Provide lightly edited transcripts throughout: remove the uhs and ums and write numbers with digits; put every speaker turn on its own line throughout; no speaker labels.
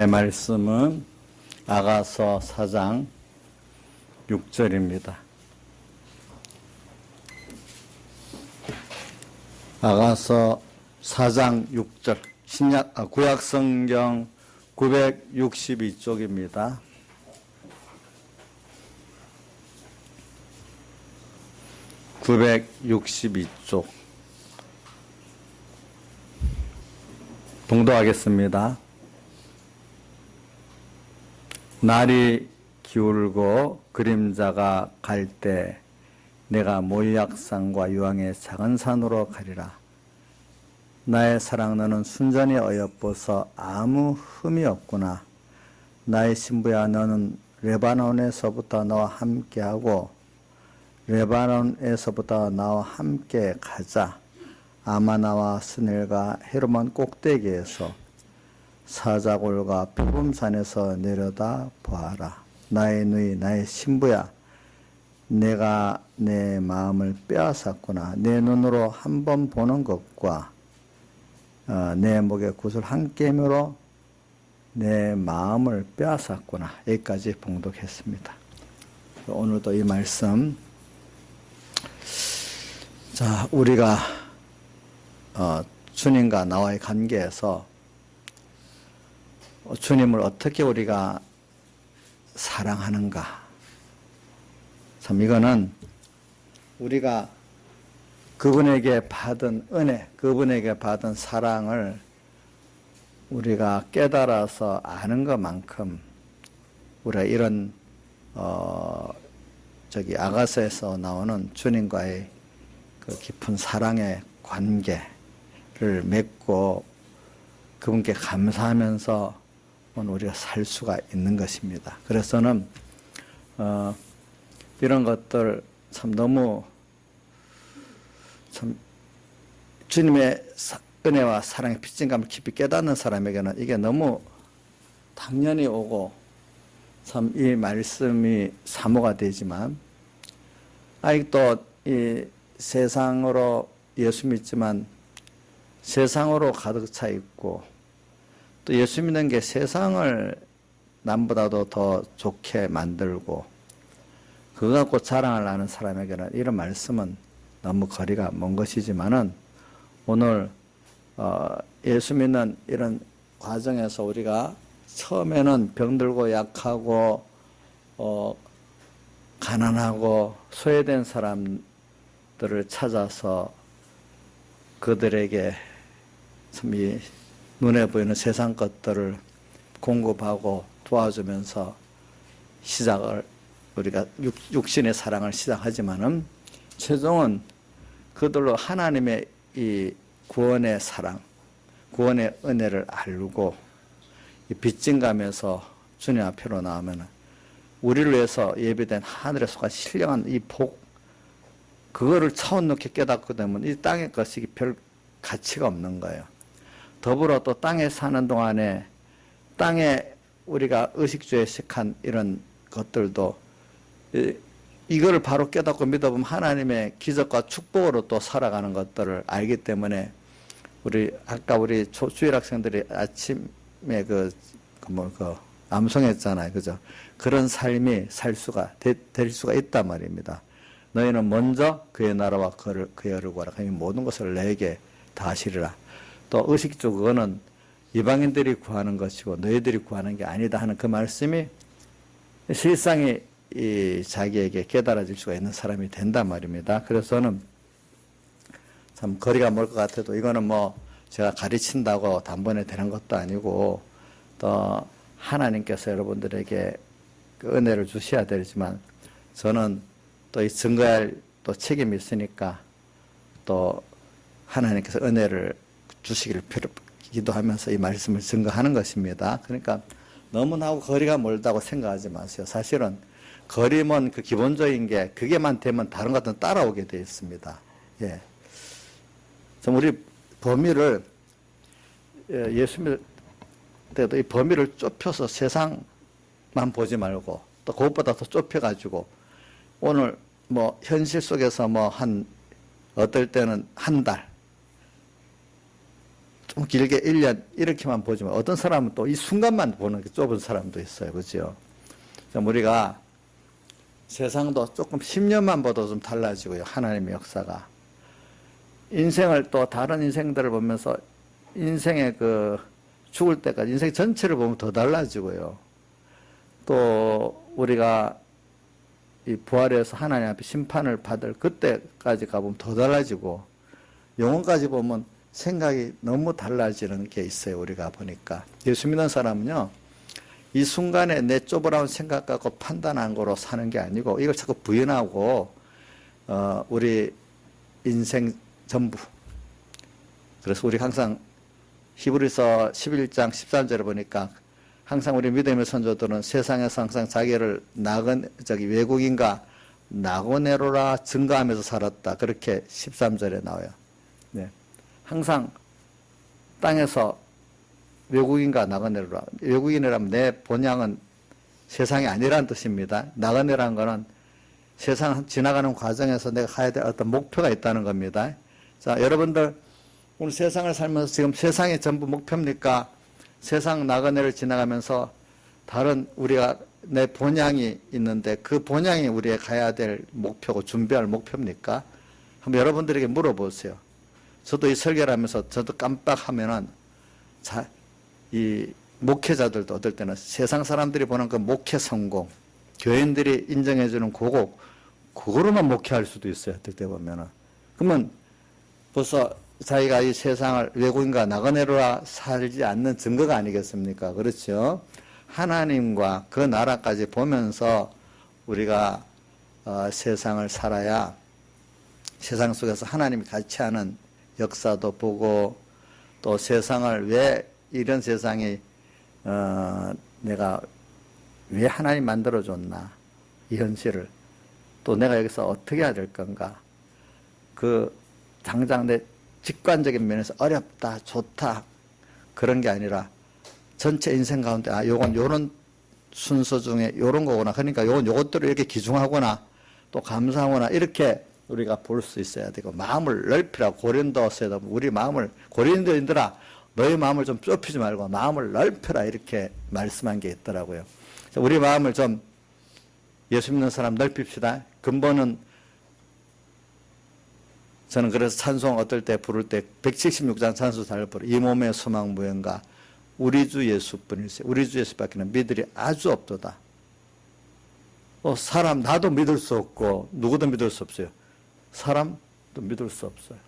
말씀은 아가서 4장 6절입니다. 아가서 4장 6절 구약성경 962쪽입니다. (962쪽) 봉독하겠습니다. 날이 기울고 그림자가 갈 때 내가 모약산과 유황의 작은 산으로 가리라. 나의 사랑 너는 순전히 어여뻐서 아무 흠이 없구나. 나의 신부야 너는 레바논에서부터 나와 함께하고 레바논에서부터 나와 함께 가자. 아마나와 스넬과 헤르몬 꼭대기에서 사자골과 표범산에서 내려다 보아라. 나의 누이 나의 신부야 내가 내 마음을 빼앗았구나. 내 눈으로 한 번 보는 것과 내 목에 굿을 한 깨미로 내 마음을 빼앗았구나. 여기까지 봉독했습니다. 오늘도 이 말씀 자 우리가 주님과 나와의 관계에서 주님을 어떻게 우리가 사랑하는가. 참 이거는 우리가 그분에게 받은 은혜, 그분에게 받은 사랑을 우리가 깨달아서 아는 것만큼 우리가 이런 아가서에서 나오는 주님과의 그 깊은 사랑의 관계를 맺고 그분께 감사하면서 우리가 살 수가 있는 것입니다. 그래서는 이런 것들 참 너무 참 주님의 은혜와 사랑의 빚진감을 깊이 깨닫는 사람에게는 이게 너무 당연히 오고 참 이 말씀이 사모가 되지만 아직도 이 세상으로 예수 믿지만 세상으로 가득 차 있고 또 예수 믿는 게 세상을 남보다도 더 좋게 만들고 그거 갖고 자랑을 하는 사람에게는 이런 말씀은 너무 거리가 먼 것이지만은 오늘 예수 믿는 이런 과정에서 우리가 처음에는 병들고 약하고 가난하고 소외된 사람들을 찾아서 그들에게 참 이 눈에 보이는 세상 것들을 공급하고 도와주면서 시작을 우리가 육신의 사랑을 시작하지만은 최종은 그들로 하나님의 이 구원의 사랑, 구원의 은혜를 알고 이 빚진감에서 주님 앞으로 나오면은 우리를 위해서 예비된 하늘에 속한 신령한 이 복, 그거를 차원 높게 깨닫게 되면 이 땅의 것이 별 가치가 없는 거예요. 더불어 또 땅에 사는 동안에 땅에 우리가 의식주에 식한 이런 것들도 이걸 바로 깨닫고 믿어보면 하나님의 기적과 축복으로 또 살아가는 것들을 알기 때문에 아까 우리 주일 학생들이 아침에 암송했잖아요. 그죠? 그런 삶이 될 수가 있단 말입니다. 너희는 먼저 그의 나라와 그의 의를 구하라. 그러니 모든 것을 내게 다 하시리라. 또 의식주 그거는 이방인들이 구하는 것이고 너희들이 구하는 게 아니다 하는 그 말씀이 실상이 자기에게 깨달아질 수가 있는 사람이 된단 말입니다. 그래서는 참 거리가 멀 것 같아도 이거는 뭐 제가 가르친다고 단번에 되는 것도 아니고 또 하나님께서 여러분들에게 그 은혜를 주셔야 되지만 저는 또 이 증거할 또 책임이 있으니까 또 하나님께서 은혜를 주시기를 기도하면서 이 말씀을 증거하는 것입니다. 그러니까 너무나하고 거리가 멀다고 생각하지 마세요. 사실은 거리면 그 기본적인 게 그게만 되면 다른 것들은 따라오게 되어 있습니다. 예. 좀 우리 범위를 예수 믿을 때도 이 범위를 좁혀서 세상만 보지 말고 또 그것보다 더 좁혀가지고 오늘 뭐 현실 속에서 뭐 어떨 때는 한 달 좀 길게 1년 이렇게만 보지만 어떤 사람은 또 이 순간만 보는 게 좁은 사람도 있어요. 그죠? 우리가 세상도 조금 10년만 봐도 좀 달라지고요. 하나님의 역사가. 인생을 또 다른 인생들을 보면서 인생의 그 죽을 때까지 인생 전체를 보면 더 달라지고요. 또 우리가 이 부활해서 하나님 앞에 심판을 받을 그때까지 가보면 더 달라지고 영혼까지 보면 생각이 너무 달라지는 게 있어요. 우리가 보니까. 예수 믿는 사람은요. 이 순간에 내 쪼그라운 생각 갖고 판단한 거로 사는 게 아니고 이걸 자꾸 부인하고 우리 인생 전부. 그래서 우리 항상 히브리서 11장 13절을 보니까 항상 우리 믿음의 선조들은 세상에서 항상 자기를 외국인과 나고네로라 증거하면서 살았다. 그렇게 13절에 나와요. 네. 항상 땅에서 외국인과 나그네로라. 외국인이라면 내 본향은 세상이 아니라는 뜻입니다. 나그네라는 것은 세상 지나가는 과정에서 내가 가야 될 어떤 목표가 있다는 겁니다. 자, 여러분들 오늘 세상을 살면서 지금 세상이 전부 목표입니까? 세상 나그네를 지나가면서 다른 우리가 내 본향이 있는데 그 본향이 우리가 가야 될 목표고 준비할 목표입니까? 한번 여러분들에게 물어보세요. 저도 이 설교를 하면서 저도 깜빡하면은 이 목회자들도 어떨 때는 세상 사람들이 보는 그 목회 성공, 교인들이 인정해주는 그거로만 목회할 수도 있어요. 어떨 때 보면은. 그러면 벌써 자기가 이 세상을 외국인과 나그네로라 살지 않는 증거가 아니겠습니까? 그렇죠? 하나님과 그 나라까지 보면서 우리가 세상을 살아야 세상 속에서 하나님이 같이 하는 역사도 보고 또 세상을 왜 이런 세상이 내가 왜 하나님 만들어줬나 이 현실을 또 내가 여기서 어떻게 해야 될 건가 그 당장 내 직관적인 면에서 어렵다 좋다 그런 게 아니라 전체 인생 가운데 요건 요런 순서 중에 요런 거구나 그러니까 요것들을 이렇게 기중하거나 또 감사하거나 이렇게 우리가 볼 수 있어야 되고 마음을 넓히라. 고린도서에도 우리 마음을 고린도인들아 너희 마음을 좀 좁히지 말고 마음을 넓혀라 이렇게 말씀한 게 있더라고요. 우리 마음을 좀 예수 믿는 사람 넓힙시다. 근본은 저는 그래서 찬송 어떨 때 부를 때 176장 찬송 잘 부르 이 몸의 소망 무언가 우리 주 예수뿐일세. 우리 주 예수밖에 믿을이 아주 없도다. 사람 나도 믿을 수 없고 누구도 믿을 수 없어요. 사람도 믿을 수 없어요.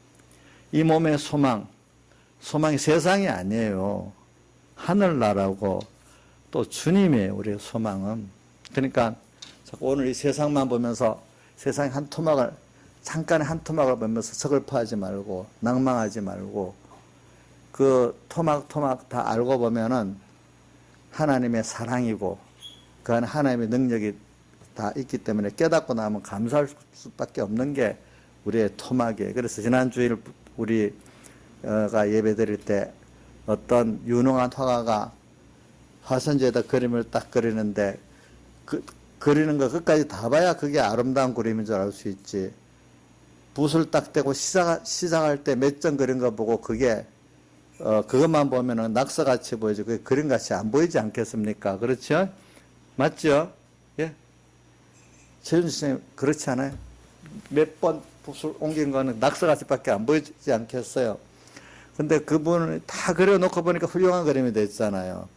이 몸의 소망이 세상이 아니에요. 하늘나라고 또 주님이에요. 우리의 소망은. 그러니까 자꾸 오늘 이 세상만 보면서 세상의 한 토막을 잠깐의 한 토막을 보면서 서글퍼하지 말고 낭망하지 말고 그 토막 다 알고 보면은 하나님의 사랑이고 그 안에 하나님의 능력이 다 있기 때문에 깨닫고 나면 감사할 수밖에 없는 게 우리의 토막이에요. 그래서 지난 주일 우리가 예배 드릴 때 어떤 유능한 화가가 화선지에다 그림을 딱 그리는데 그리는 거 끝까지 다 봐야 그게 아름다운 그림인 줄 알 수 있지. 붓을 딱 대고 시작할 때 몇 점 그린 거 보고 그게 그것만 보면은 낙서같이 보이지 그게 그림같이 안 보이지 않겠습니까? 그렇죠? 맞죠? 예. 최윤수 선생님 그렇지 않아요? 몇 번 붓을 옮긴 거는 낙서같이밖에 안 보이지 않겠어요? 근데 그분을 다 그려놓고 보니까 훌륭한 그림이 됐잖아요.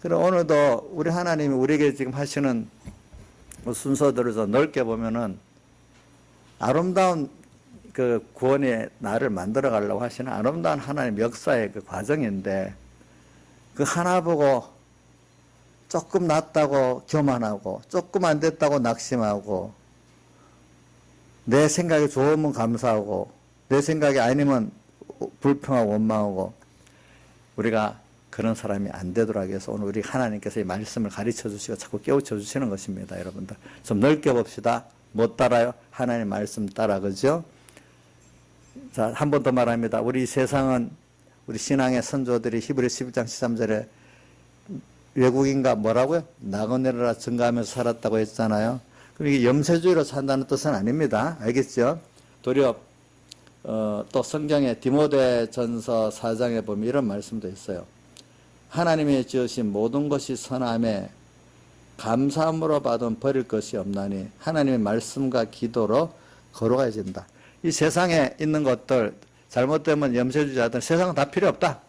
그럼 오늘도 우리 하나님이 우리에게 지금 하시는 순서들을 좀 넓게 보면은 아름다운 그 구원의 나를 만들어 가려고 하시는 아름다운 하나님 역사의 그 과정인데 그 하나 보고 조금 낫다고 교만하고 조금 안 됐다고 낙심하고 내 생각이 좋으면 감사하고 내 생각이 아니면 불평하고 원망하고 우리가 그런 사람이 안 되도록 해서 오늘 우리 하나님께서 이 말씀을 가르쳐 주시고 자꾸 깨우쳐 주시는 것입니다. 여러분들 좀 넓게 봅시다. 못 따라요? 하나님 말씀 따라 그죠? 자, 한 번 더 말합니다. 우리 세상은 우리 신앙의 선조들이 히브리 11장 13절에 외국인과 뭐라고요? 나그네로라 증가하면서 살았다고 했잖아요. 그럼 이게 염세주의로 산다는 뜻은 아닙니다. 알겠죠? 도리어 또 성경에 디모데전서 4장에 보면 이런 말씀도 있어요. 하나님이 지으신 모든 것이 선함에 감사함으로 받은 버릴 것이 없나니 하나님의 말씀과 기도로 거룩해진다. 이 세상에 있는 것들 잘못되면 염세주의자들은 세상은 다 필요 없다.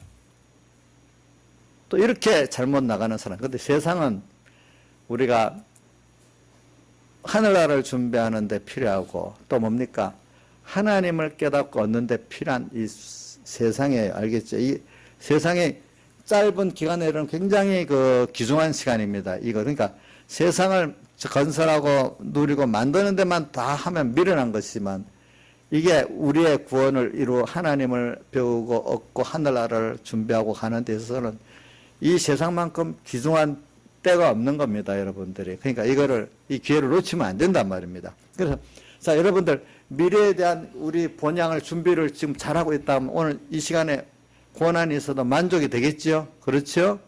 또 이렇게 잘못 나가는 사람. 그런데 세상은 우리가 하늘나라를 준비하는 데 필요하고 또 뭡니까? 하나님을 깨닫고 얻는 데 필요한 이 세상에 알겠죠? 이 세상에 짧은 기간에는 굉장히 그 귀중한 시간입니다. 이거 그러니까 세상을 건설하고 누리고 만드는 데만 다 하면 미련한 것이지만 이게 우리의 구원을 이루어 하나님을 배우고 얻고 하늘나라를 준비하고 가는 데 있어서는 이 세상만큼 귀중한 때가 없는 겁니다, 여러분들이. 그러니까 이거를 이 기회를 놓치면 안 된단 말입니다. 그래서 자, 여러분들 미래에 대한 우리 본향을 준비를 지금 잘하고 있다면 오늘 이 시간에 고난이 있어도 만족이 되겠지요? 그렇죠?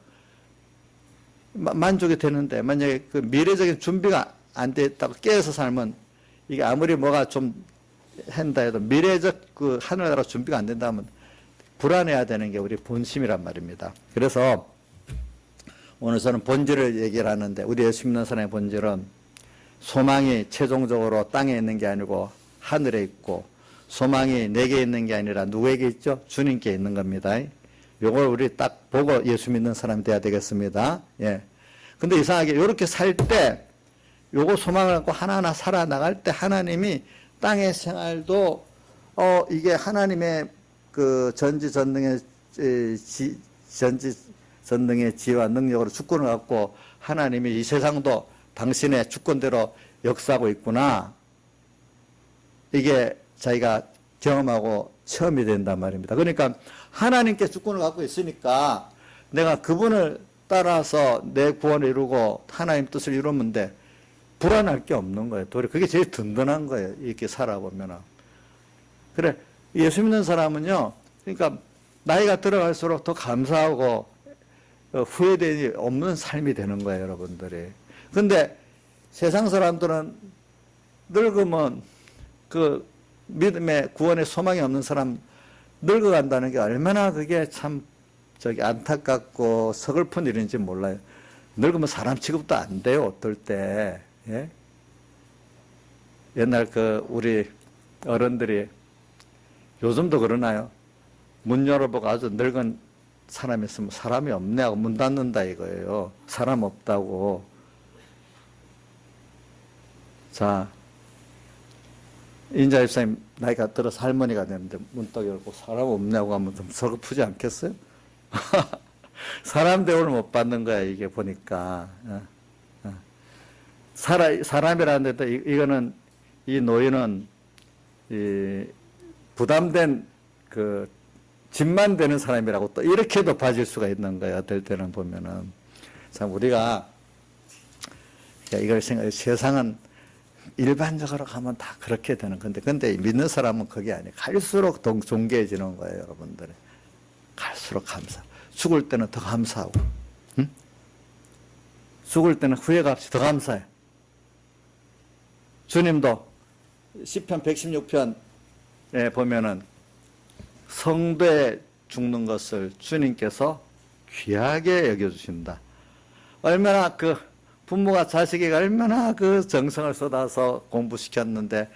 만족이 되는데 만약에 그 미래적인 준비가 안 돼 있다고 깨어서 살면 이게 아무리 뭐가 좀 한다 해도 미래적 그 하늘나라 준비가 안 된다면 불안해야 되는 게 우리 본심이란 말입니다. 그래서 오늘 저는 본질을 얘기를 하는데 우리 예수 믿는 사람의 본질은 소망이 최종적으로 땅에 있는 게 아니고 하늘에 있고 소망이 내게 있는 게 아니라 누구에게 있죠? 주님께 있는 겁니다. 요걸 우리 딱 보고 예수 믿는 사람이 돼야 되겠습니다. 예. 근데 이상하게 이렇게 살 때 요거 소망을 갖고 하나하나 살아나갈 때 하나님이 땅의 생활도 이게 하나님의 그 전지전능의 전지전능의 지혜와 능력으로 주권을 갖고 하나님이 이 세상도 당신의 주권대로 역사하고 있구나. 이게 자기가 경험하고 체험이 된단 말입니다. 그러니까 하나님께 주권을 갖고 있으니까 내가 그분을 따라서 내 구원을 이루고 하나님 뜻을 이루면 돼. 불안할 게 없는 거예요. 도리어 그게 제일 든든한 거예요. 이렇게 살아보면. 그래, 예수 믿는 사람은요, 그러니까 나이가 들어갈수록 더 감사하고 후회됨이 없는 삶이 되는 거예요, 여러분들이. 근데 세상 사람들은 늙으면 그 믿음의 구원의 소망이 없는 사람 늙어간다는 게 얼마나 그게 참 안타깝고 서글픈 일인지 몰라요. 늙으면 사람 취급도 안 돼요, 어떨 때. 예? 옛날 우리 어른들이 요즘도 그러나요? 문 열어보고 아주 늙은 사람이 있으면 사람이 없네 하고 문 닫는다 이거예요. 사람 없다고. 자, 인자 집사님 나이가 들어서 할머니가 되는데 문 딱 열고 사람 없냐고 하면 좀 서글프지 않겠어요? 사람 대우를 못 받는 거야, 이게 보니까. 사람이라는 데도 이거는 이 노인은 부담된 그 짐만 되는 사람이라고 또 이렇게도 봐줄 수가 있는 거예요. 어떨 때는 보면은. 참 우리가 이걸 생각해 세상은 일반적으로 가면 다 그렇게 되는 건데 근데 믿는 사람은 그게 아니에요. 갈수록 더 존귀해지는 거예요, 여러분들. 갈수록 감사. 죽을 때는 더 감사하고, 응? 죽을 때는 후회가 없이 더 감사해. 주님도 시편 116편에 보면은 성도에 죽는 것을 주님께서 귀하게 여겨주신다. 얼마나 그 부모가 자식에게 얼마나 그 정성을 쏟아서 공부시켰는데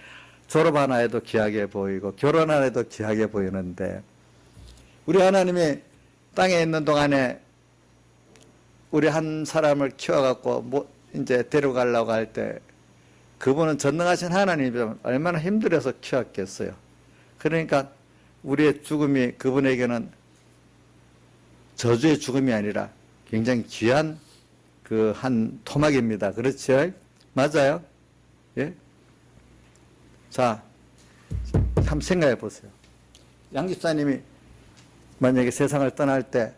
졸업 하나 해도 귀하게 보이고 결혼 하나 해도 귀하게 보이는데 우리 하나님이 땅에 있는 동안에 우리 한 사람을 키워갖고 이제 데려가려고 할 때 그분은 전능하신 하나님이 얼마나 힘들어서 키웠겠어요. 그러니까 우리의 죽음이 그분에게는 저주의 죽음이 아니라 굉장히 귀한 그 한 토막입니다. 그렇죠? 맞아요? 예? 자, 한번 생각해 보세요. 양 집사님이 만약에 세상을 떠날 때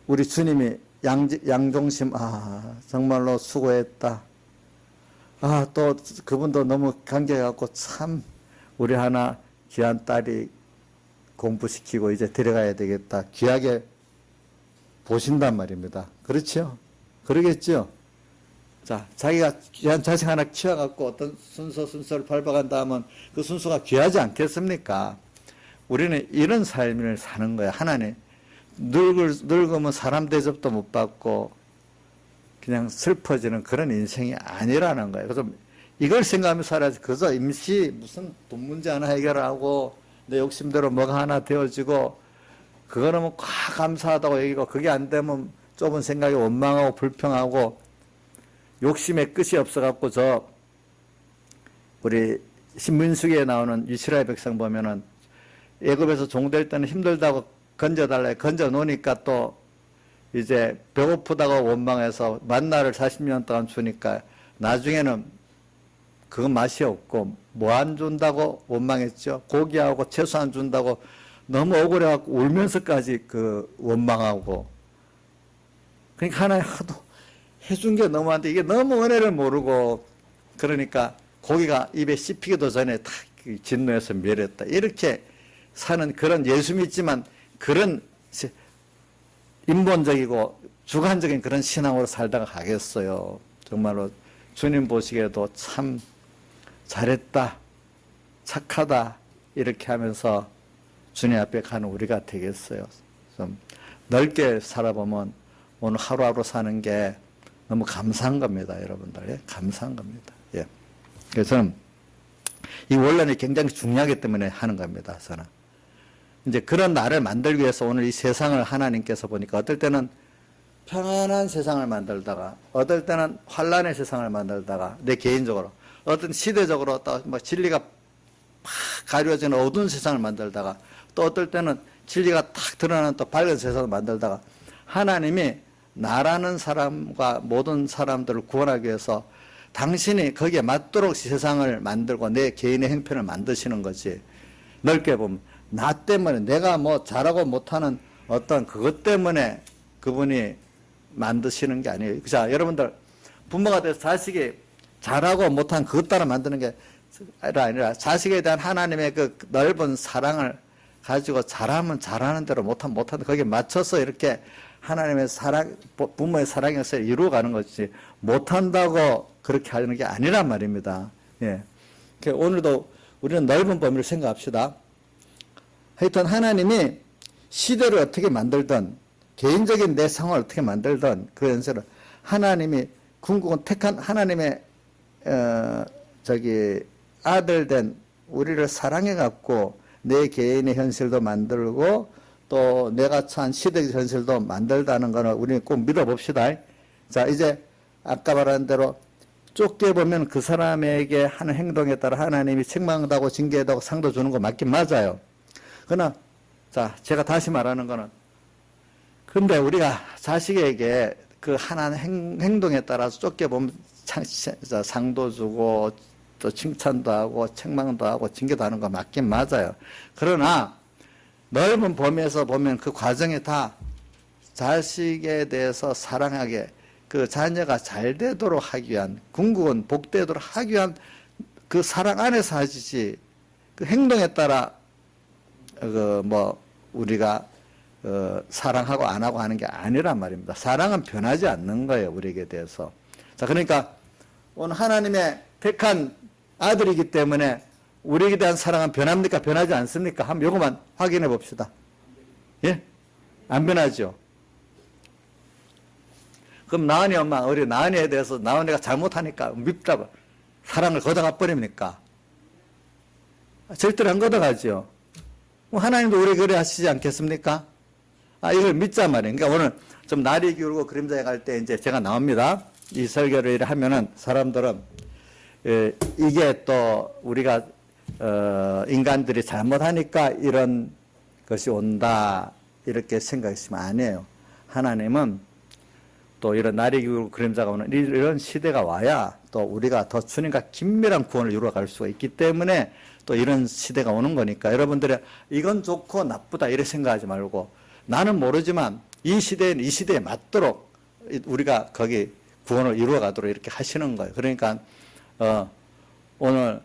우리 주님이 양종심 정말로 수고했다. 또 그분도 너무 감격해갖고 참 우리 하나 귀한 딸이 공부시키고 이제 데려가야 되겠다. 귀하게 보신단 말입니다. 그렇죠? 그러겠죠? 자, 자기가 귀한 자식 하나 키워갖고 어떤 순서를 밟아간다 하면 그 순서가 귀하지 않겠습니까? 우리는 이런 삶을 사는 거야. 하나님, 늙으면 사람 대접도 못 받고 그냥 슬퍼지는 그런 인생이 아니라는 거예요. 그래서 이걸 생각하면서 살아야지. 그저 임시 무슨 돈 문제 하나 해결하고 내 욕심대로 뭐가 하나 되어지고 그거는 뭐 감사하다고 얘기고 그게 안 되면 좁은 생각에 원망하고 불평하고 욕심의 끝이 없어갖고 우리 신민수기에 나오는 이스라엘 백성 보면은 애굽에서 종될 때는 힘들다고 건져달라 건져 놓으니까 또 이제 배고프다고 원망해서 만나를 40년 동안 주니까 나중에는 그건 맛이 없고 뭐 안 준다고 원망했죠. 고기하고 채소 안 준다고 너무 억울해갖고 울면서까지 그 원망하고 그러니까 하나님 하도 해준 게 너무 안 돼. 이게 너무 은혜를 모르고 그러니까 고기가 입에 씹히기도 전에 다 진노해서 멸했다. 이렇게 사는 그런 예수 믿지만 그런 인본적이고 주관적인 그런 신앙으로 살다가 가겠어요. 정말로 주님 보시기에도 참 잘했다, 착하다 이렇게 하면서 주님 앞에 가는 우리가 되겠어요. 좀 넓게 살아보면 오늘 하루하루 사는 게 너무 감사한 겁니다, 여러분들. 예? 감사한 겁니다. 예. 그래서 저는 이 원론이 굉장히 중요하기 때문에 하는 겁니다, 저는. 이제 그런 나를 만들기 위해서 오늘 이 세상을 하나님께서 보니까 어떨 때는 평안한 세상을 만들다가 어떨 때는 환란의 세상을 만들다가 내 개인적으로 어떤 시대적으로 또 뭐 진리가 팍 가려진 어두운 세상을 만들다가 또 어떨 때는 진리가 탁 드러나는 또 밝은 세상을 만들다가 하나님이 나라는 사람과 모든 사람들을 구원하기 위해서 당신이 거기에 맞도록 세상을 만들고 내 개인의 형편을 만드시는 거지. 넓게 보면 나 때문에 내가 뭐 잘하고 못하는 어떤 그것 때문에 그분이 만드시는 게 아니에요. 자, 여러분들 부모가 돼서 자식이 잘하고 못한 그것 따라 만드는 게 아니라 자식에 대한 하나님의 그 넓은 사랑을 가지고 잘하면 잘하는 대로 못하면 못하는 대로 거기에 맞춰서 이렇게 하나님의 사랑, 부모의 사랑에서 이루어가는 거지 못한다고 그렇게 하는 게 아니란 말입니다. 예. 오늘도 우리는 넓은 범위를 생각합시다. 하여튼 하나님이 시대를 어떻게 만들든 개인적인 내 상황을 어떻게 만들든 그 연세를 하나님이 궁극은 택한 하나님의 아들 된 우리를 사랑해 갖고 내 개인의 현실도 만들고 또 내가 처한 시대의 현실도 만들다는 거는 우리는 꼭 믿어봅시다. 자, 이제 아까 말한 대로 쫓게 보면 그 사람에게 하는 행동에 따라 하나님이 책망하고 징계하고 상도 주는 거 맞긴 맞아요. 그러나 자, 제가 다시 말하는 거는 근데 우리가 자식에게 그 하나의 행동에 따라서 쫓게 보면 상도 주고 또 칭찬도 하고 책망도 하고 징계도 하는 거 맞긴 맞아요. 그러나 넓은 범위에서 보면 그 과정에 다 자식에 대해서 사랑하게 그 자녀가 잘 되도록 하기 위한 궁극은 복되도록 하기 위한 그 사랑 안에서 하시지 그 행동에 따라 우리가 사랑하고 안 하고 하는 게 아니란 말입니다. 사랑은 변하지 않는 거예요, 우리에게 대해서. 자, 그러니까 오늘 하나님의 택한 아들이기 때문에 우리에게 대한 사랑은 변합니까? 변하지 않습니까? 한번 요것만 확인해 봅시다. 예? 안 변하죠? 그럼 나은이 엄마, 우리 나은이에 대해서 나은이가 잘못하니까 밉다고 사랑을 걷어가 버립니까? 절대로 안 걷어가죠. 하나님도 우리 그래 하시지 않겠습니까? 이걸 믿자 말이에요. 그러니까 오늘 좀 날이 기울고 그림자에 갈 때 이제 제가 나옵니다. 이 설교를 하면은 사람들은 이게 또 우리가 인간들이 잘못하니까 이런 것이 온다 이렇게 생각했으면 아니에요. 하나님은 또 이런 날이 기울고 그림자가 오는 이런 시대가 와야 또 우리가 더 주님과 긴밀한 구원을 이루어갈 수가 있기 때문에 또 이런 시대가 오는 거니까 여러분들이 이건 좋고 나쁘다 이렇게 생각하지 말고 나는 모르지만 이 시대에 맞도록 우리가 거기 구원을 이루어가도록 이렇게 하시는 거예요. 그러니까 오늘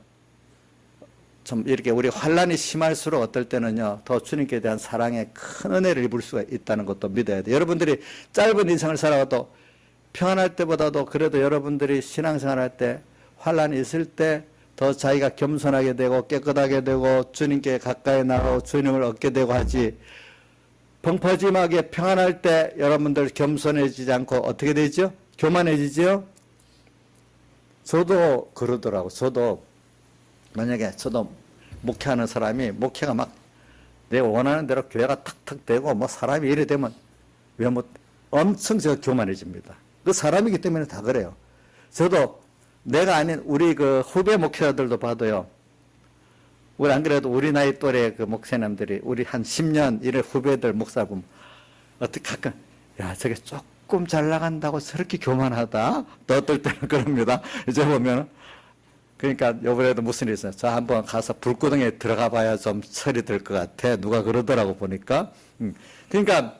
좀 이렇게 우리 환란이 심할수록 어떨 때는요 더 주님께 대한 사랑에 큰 은혜를 입을 수가 있다는 것도 믿어야 돼요. 여러분들이 짧은 인생을 살아가도 평안할 때보다도 그래도 여러분들이 신앙생활 할 때 환란이 있을 때 더 자기가 겸손하게 되고 깨끗하게 되고 주님께 가까이 나가고 주님을 얻게 되고 하지, 펑퍼짐하게 평안할 때 여러분들 겸손해지지 않고 어떻게 되죠? 교만해지죠? 저도 그러더라고. 저도 만약에 저도 목회하는 사람이 목회가 막 내가 원하는 대로 교회가 탁탁 되고 뭐 사람이 이래 되면 왜 뭐 엄청 제가 교만해집니다. 그 사람이기 때문에 다 그래요. 저도 내가 아닌 우리 그 후배 목회자들도 봐도요. 우리 안 그래도 우리 나이 또래 그 목사님들이 우리 한 10년 이래 후배들 목사 보면 어떻게 가끔 야 저게 조금 잘 나간다고 저렇게 교만하다. 또 어떨 때는 그럽니다. 이제 보면 그러니까 요번에도 무슨 일 있어요. 저 한번 가서 불구덩이에 들어가 봐야 좀 철이 들 것 같아. 누가 그러더라고 보니까. 그러니까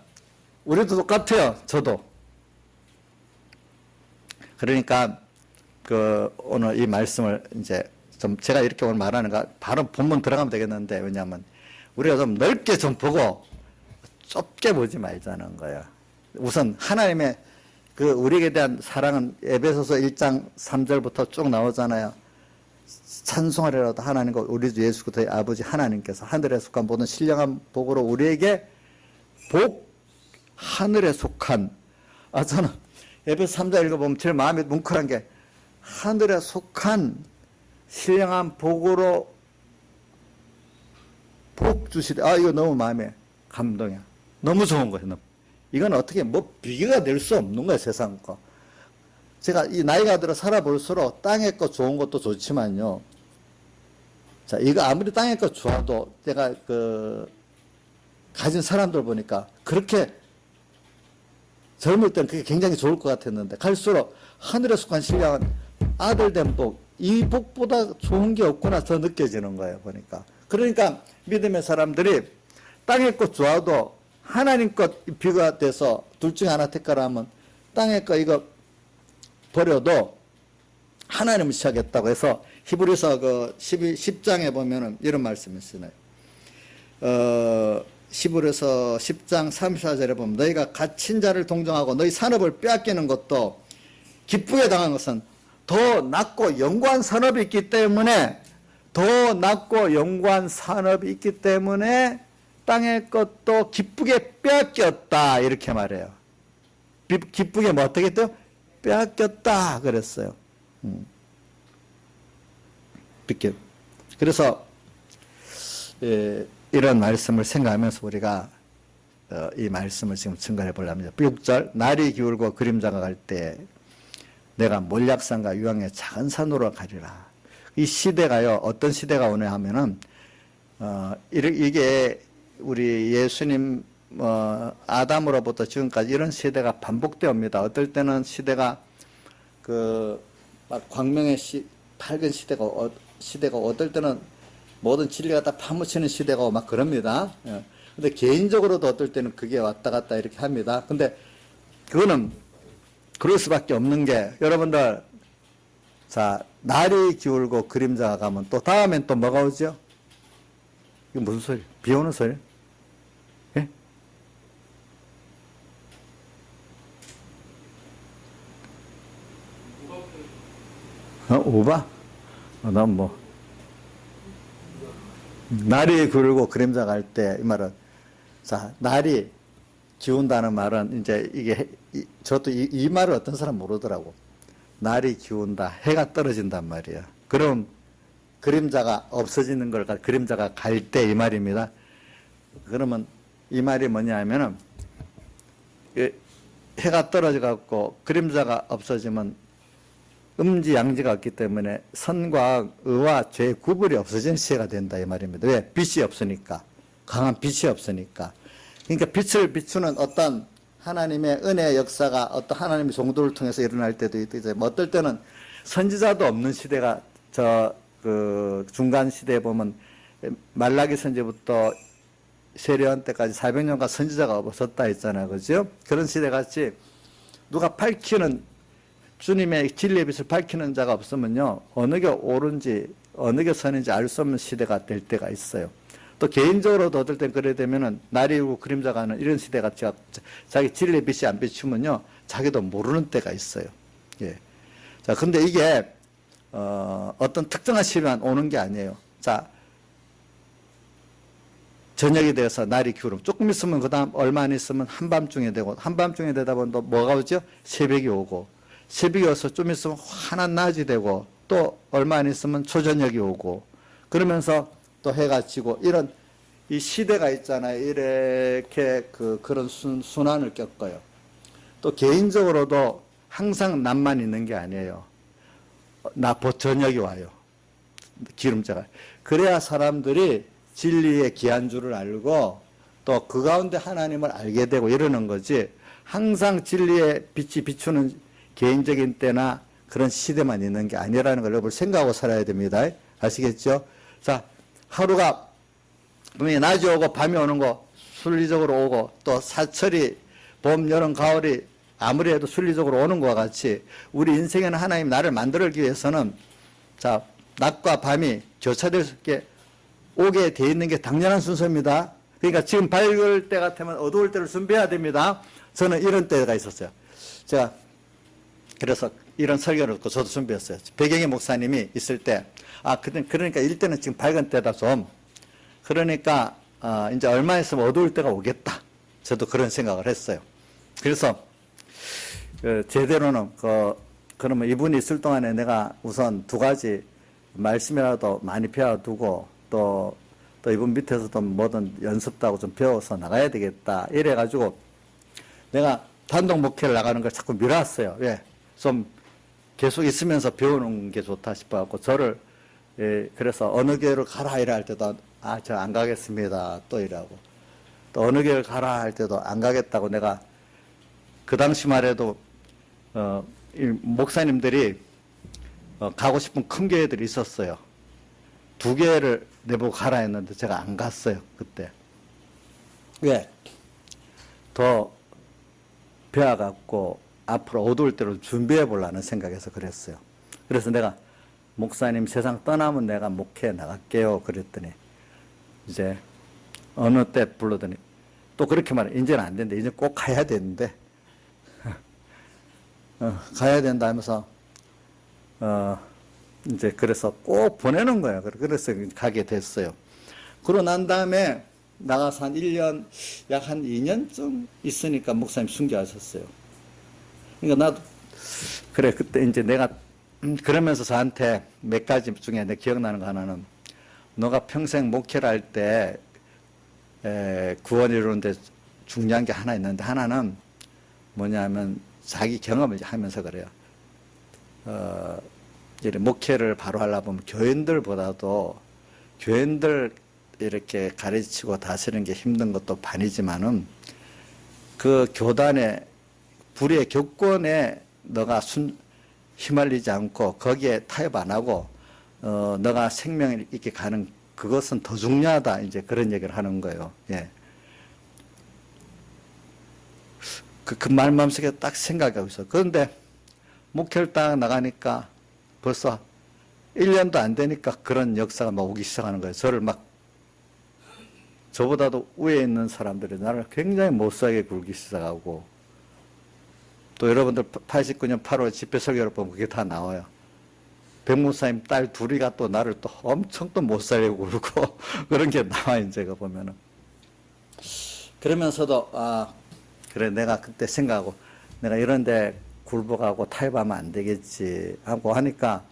우리도 똑같아요. 저도. 그러니까 그 오늘 이 말씀을 이제 좀 제가 이렇게 오늘 말하는 거 바로 본문 들어가면 되겠는데, 왜냐하면 우리가 좀 넓게 좀 보고 좁게 보지 말자는 거예요. 우선 하나님의 그 우리에게 대한 사랑은 에베소서 1장 3절부터 쭉 나오잖아요. 찬송하리라도 하나님과 우리 주 예수 그리스도의 아버지 하나님께서 하늘에 속한 모든 신령한 복으로 우리에게 하늘에 속한, 저는 에베소 3장 읽어보면 제일 마음에 뭉클한 게 하늘에 속한 신령한 복으로 복 주시되, 이거 너무 마음에 감동이야. 너무 좋은 거예요. 이건 어떻게 뭐 비교가 될 수 없는 거예요, 세상 거. 제가 이 나이가 들어 살아볼수록 땅의 거 좋은 것도 좋지만요. 자, 이거 아무리 땅의 거 좋아도 제가 가진 사람들 보니까 그렇게 젊을 땐 그게 굉장히 좋을 것 같았는데 갈수록 하늘에 속한 신령한 아들 된 복, 이 복보다 좋은 게 없구나 더 느껴지는 거예요, 보니까. 그러니까 믿음의 사람들이 땅의 것 좋아도 하나님 것 비교가 돼서 둘 중에 하나 택하라 하면 땅의 거 이거 버려도 하나님을 시작했다고 해서 히브리서 10장에 보면은 이런 말씀이 있어요. 히브리서 10장 34절에 보면 너희가 갇힌 자를 동정하고 너희 산업을 빼앗기는 것도 기쁘게 당한 것은 더 낫고 영구한 산업이 있기 때문에, 더 낫고 영구한 산업이 있기 때문에 땅의 것도 기쁘게 빼앗겼다 이렇게 말해요. 기쁘게 뭐 어떻게 했대요? 빼앗겼다 그랬어요. 그래서 이런 말씀을 생각하면서 우리가 이 말씀을 지금 증거해 보려면 6절 날이 기울고 그림자가 갈 때 내가 몰약산과 유황의 작은 산으로 가리라. 이 시대가요, 어떤 시대가 오냐 하면은 이게 우리 예수님 아담으로부터 지금까지 이런 시대가 반복되어 옵니다. 어떨 때는 시대가 막 광명의 밝은 시대가 어떨 때는 모든 진리가 다 파묻히는 시대가 막 그럽니다. 근데 개인적으로도 어떨 때는 그게 왔다 갔다 이렇게 합니다. 근데 그거는 그럴 수밖에 없는 게, 여러분들, 자, 날이 기울고 그림자가 가면 또 다음엔 또 뭐가 오죠? 이거 무슨 소리? 비 오는 소리? 예? 오바? 난 뭐. 날이 기울고 그림자 갈 때, 이 말은, 자, 날이 기운다는 말은, 이제 이게, 저도 이 말을 어떤 사람 모르더라고. 날이 기운다, 해가 떨어진단 말이에요. 그럼 그림자가 없어지는 걸, 그림자가 갈 때 이 말입니다. 그러면 이 말이 뭐냐 하면은, 해가 떨어져갖고 그림자가 없어지면 음지 양지가 없기 때문에 선과 의와 죄의 구분이 없어지는 시대가 된다 이 말입니다. 왜? 빛이 없으니까. 강한 빛이 없으니까. 그러니까 빛을 비추는 어떤 하나님의 은혜의 역사가 어떤 하나님의 종도를 통해서 일어날 때도 있죠. 뭐 어떨 때는 선지자도 없는 시대가 중간 시대에 보면 말라기 선지부터 세례요한 때까지 400년간 선지자가 없었다 했잖아요. 그죠? 그런 시대 같이 누가 밝히는 주님의 진리의 빛을 밝히는 자가 없으면요, 어느 게 옳은지 어느 게 선인지 알 수 없는 시대가 될 때가 있어요. 또 개인적으로도 어떨 땐 그래 되면은 날이 오고 그림자가 가는 이런 시대가 자기 진리의 빛이 안 비추면요, 자기도 모르는 때가 있어요. 예. 자, 근데 이게, 어떤 특정한 시간만 오는 게 아니에요. 자, 저녁이 돼서 날이 기울면 조금 있으면 그 다음 얼마 안 있으면 한밤중에 되고, 한밤중에 되다 보면 또 뭐가 오죠? 새벽이 오고, 새벽이 와서 좀 있으면 환한 낮이 되고, 또 얼마 안 있으면 초저녁이 오고, 그러면서 또 해가 지고, 이런 이 시대가 있잖아요. 이렇게 그런 순환을 겪어요. 또 개인적으로도 항상 낮만 있는 게 아니에요. 저녁이 와요. 기름자가. 그래야 사람들이 진리의 귀한 줄을 알고 또 그 가운데 하나님을 알게 되고 이러는 거지, 항상 진리의 빛이 비추는 개인적인 때나 그런 시대만 있는 게 아니라는 걸 여러분 생각하고 살아야 됩니다. 아시겠죠? 자, 하루가 분명히 낮이 오고 밤이 오는 거 순리적으로 오고, 또 사철이 봄, 여름, 가을이 아무리 해도 순리적으로 오는 것과 같이 우리 인생에는 하나님 나를 만들기 위해서는, 자, 낮과 밤이 교차될 수 있게 오게 돼 있는 게 당연한 순서입니다. 그러니까 지금 밝을 때 같으면 어두울 때를 준비해야 됩니다. 저는 이런 때가 있었어요. 제가 그래서 이런 설교를 듣고 저도 준비했어요. 배경의 목사님이 있을 때, 그러니까 이때는 지금 밝은 때다 좀. 그러니까 이제 얼마 있으면 어두울 때가 오겠다. 저도 그런 생각을 했어요. 그래서 제대로는 그러면 이분이 있을 동안에 내가 우선 두 가지 말씀이라도 많이 배워두고, 또 이분 밑에서도 뭐든 연습도 하고 좀 배워서 나가야 되겠다. 이래가지고 내가 단독 목회를 나가는 걸 자꾸 미뤘어요. 왜? 좀 계속 있으면서 배우는 게 좋다 싶어갖고 저를, 그래서 어느 교회를 가라 이래 할 때도 저 안 가겠습니다. 또 이러고, 또 어느 교회를 가라 할 때도 안 가겠다고, 내가 그 당시만 해도 목사님들이 가고 싶은 큰 교회들이 있었어요. 두 개를 내보고 가라 했는데 제가 안 갔어요, 그때. 왜? 더 배워갖고 앞으로 어두울 때로 준비해 보려는 생각에서 그랬어요. 그래서 내가 목사님 세상 떠나면 내가 목회에 나갈게요. 그랬더니 이제 어느 때 불러더니 또 그렇게 말해. 이제는 안 된대. 이제 꼭 가야 되는데. 가야 된다 하면서 이제 그래서 꼭 보내는 거예요. 그래서 가게 됐어요. 그러고 난 다음에 나가서 한 1년, 약 한 2년쯤 있으니까 목사님 순교하셨어요. 그러니까 나도, 그래, 그때 이제 내가, 그러면서 저한테 몇 가지 중에 내 기억나는 거 하나는, 너가 평생 목회를 할 때, 구원 이루는데 중요한 게 하나 있는데, 하나는 뭐냐면, 자기 경험을 하면서 그래요. 이제 목회를 바로 하려고 보면 교인들보다도 교인들 이렇게 가르치고 다스리는 게 힘든 것도 반이지만은 그 교단의 불의의 교권에 너가 휘말리지 않고 거기에 타협 안 하고 너가 생명을 있게 가는 그것은 더 중요하다. 이제 그런 얘기를 하는 거예요. 예. 그 말 마음속에 딱 생각하고 있어. 그런데 목회를 딱 나가니까 벌써 1년도 안 되니까 그런 역사가 막 오기 시작하는 거예요. 저를 막, 저보다도 위에 있는 사람들이 나를 굉장히 못살게 굴기 시작하고, 또 여러분들 89년 8월 집회 설교를 보면 그게 다 나와요. 백목사님 딸 둘이가 또 나를 또 엄청 또 못살게 굴고 그런 게 나와, 이제 그 보면은. 그러면서도, 그래, 내가 그때 생각하고, 내가 이런데 굴복하고 타협하면 안 되겠지 하고 하니까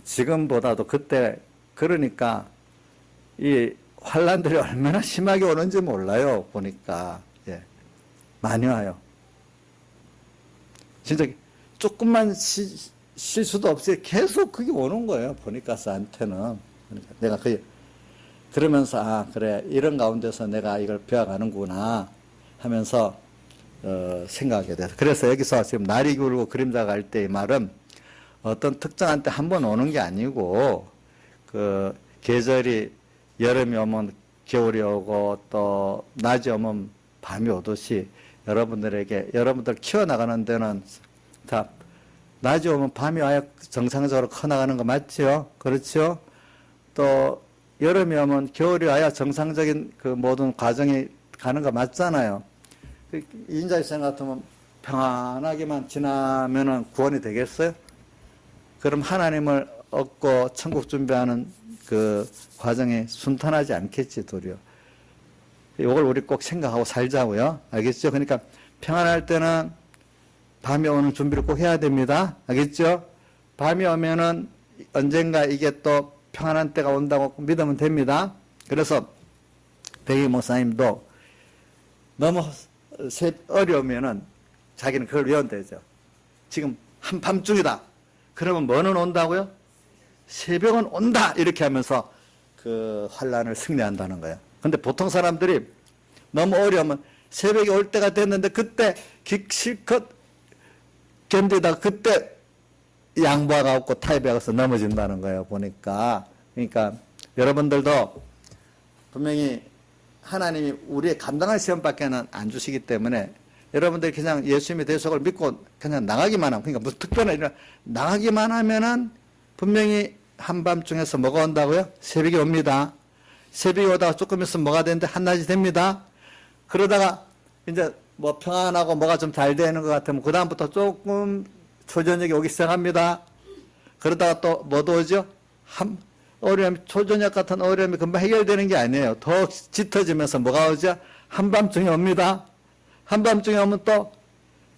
지금보다도 그때, 그러니까 이 환란들이 얼마나 심하게 오는지 몰라요. 보니까. 예. 많이 와요. 진짜 조금만 실수도 없이 계속 그게 오는 거예요. 보니까 저한테는. 그러니까 내가 그러면서 그래, 이런 가운데서 내가 이걸 배워가는구나 하면서 생각하게 돼서. 그래서 여기서 지금 날이 기울고 그림자가 갈 때의 말은 어떤 특정한 때 한 번 오는 게 아니고, 그 계절이 여름이 오면 겨울이 오고 또 낮이 오면 밤이 오듯이 여러분들 키워나가는 데는 다 낮이 오면 밤이 와야 정상적으로 커나가는 거 맞죠? 그렇죠? 또 여름이 오면 겨울이 와야 정상적인 그 모든 과정이 가는 거 맞잖아요. 인자의 생 같으면 평안하게만 지나면은 구원이 되겠어요? 그럼 하나님을 얻고 천국 준비하는 그 과정이 순탄하지 않겠지, 도리어. 이걸 우리 꼭 생각하고 살자고요. 알겠죠? 그러니까 평안할 때는 밤이 오는 준비를 꼭 해야 됩니다. 알겠죠? 밤이 오면은 언젠가 이게 또 평안한 때가 온다고 믿으면 됩니다. 그래서 백희 목사님도 너무 어려우면은 자기는 그걸 외운대죠. 지금 한밤중이다. 그러면 뭐는 온다고요? 새벽은 온다. 이렇게 하면서 그 환란을 승리한다는 거예요. 근데 보통 사람들이 너무 어려우면 새벽이 올 때가 됐는데 그때 실컷 견디다가 그때 양보가 없고 타협이 가서 넘어진다는 거예요. 보니까. 그러니까 여러분들도 분명히 하나님이 우리의 감당할 시험밖에는 안 주시기 때문에 여러분들이 그냥 예수님의 대속을 믿고 그냥 나가기만 하면, 그러니까 무슨 특별한 일이 나가기만 하면은 분명히 한밤중에서 뭐가 온다고요? 새벽이 옵니다. 새벽이 오다가 조금 있으면 뭐가 되는데 한낮이 됩니다. 그러다가 이제 뭐 평안하고 뭐가 좀 잘 되는 것 같으면 그다음부터 조금 초저녁이 오기 시작합니다. 그러다가 또 뭐도 오죠? 어려움이, 초저녁 같은 어려움이 금방 해결되는 게 아니에요. 더 짙어지면서 뭐가 오죠? 한밤중에 옵니다. 한밤중에 오면 또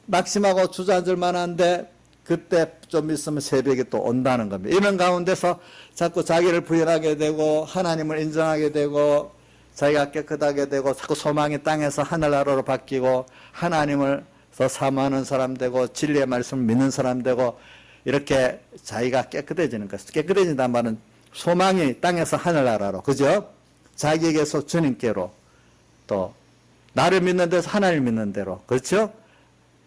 낙심하고 주저앉을 만한데 그때 좀 있으면 새벽이 또 온다는 겁니다. 이런 가운데서 자꾸 자기를 부인하게 되고 하나님을 인정하게 되고 자기가 깨끗하게 되고 자꾸 소망이 땅에서 하늘나라로 바뀌고 하나님을 더 사모하는 사람 되고 진리의 말씀을 믿는 사람 되고 이렇게 자기가 깨끗해지는 것. 깨끗해진다는 말은 소망이 땅에서 하늘나라로, 그죠? 자기에게서 주님께로, 또 나를 믿는 데서 하나님을 믿는 대로, 그렇죠?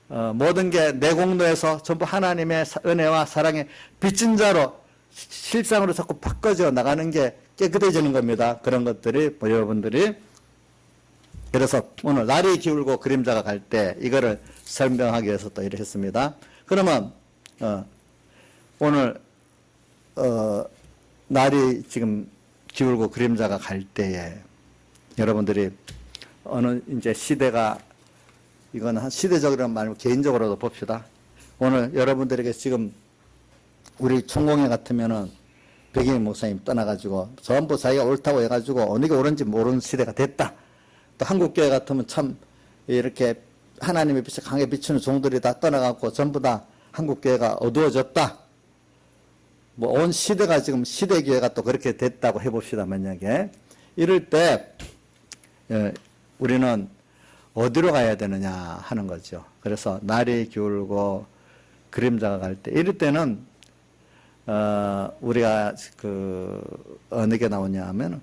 모든 게 내 공로에서 전부 하나님의 은혜와 사랑의 빚진 자로 실상으로 자꾸 바꿔져 나가는 게 깨끗해지는 겁니다. 그런 것들이 여러분들이. 그래서 오늘 날이 기울고 그림자가 갈 때 이거를 설명하기 위해서 또 이렇게 했습니다. 그러면 오늘 날이 지금 기울고 그림자가 갈 때에 여러분들이 어느 이제 시대가, 이건 한 시대적으로 말고 개인적으로도 봅시다. 오늘 여러분들에게 지금 우리 총공회 같으면은 백인 목사님 떠나가지고 전부 자기가 옳다고 해가지고 어느 게 옳은지 모르는 시대가 됐다. 또 한국교회 같으면 참 이렇게 하나님의 빛을 강하게 비추는 종들이 다 떠나가고 전부 다 한국교회가 어두워졌다. 뭐 온 시대가 지금 시대교회가 또 그렇게 됐다고 해봅시다. 만약에 이럴 때 우리는 어디로 가야 되느냐 하는 거죠. 그래서 날이 기울고 그림자가 갈 때, 이럴 때는 우리가 어느 게 나오냐 하면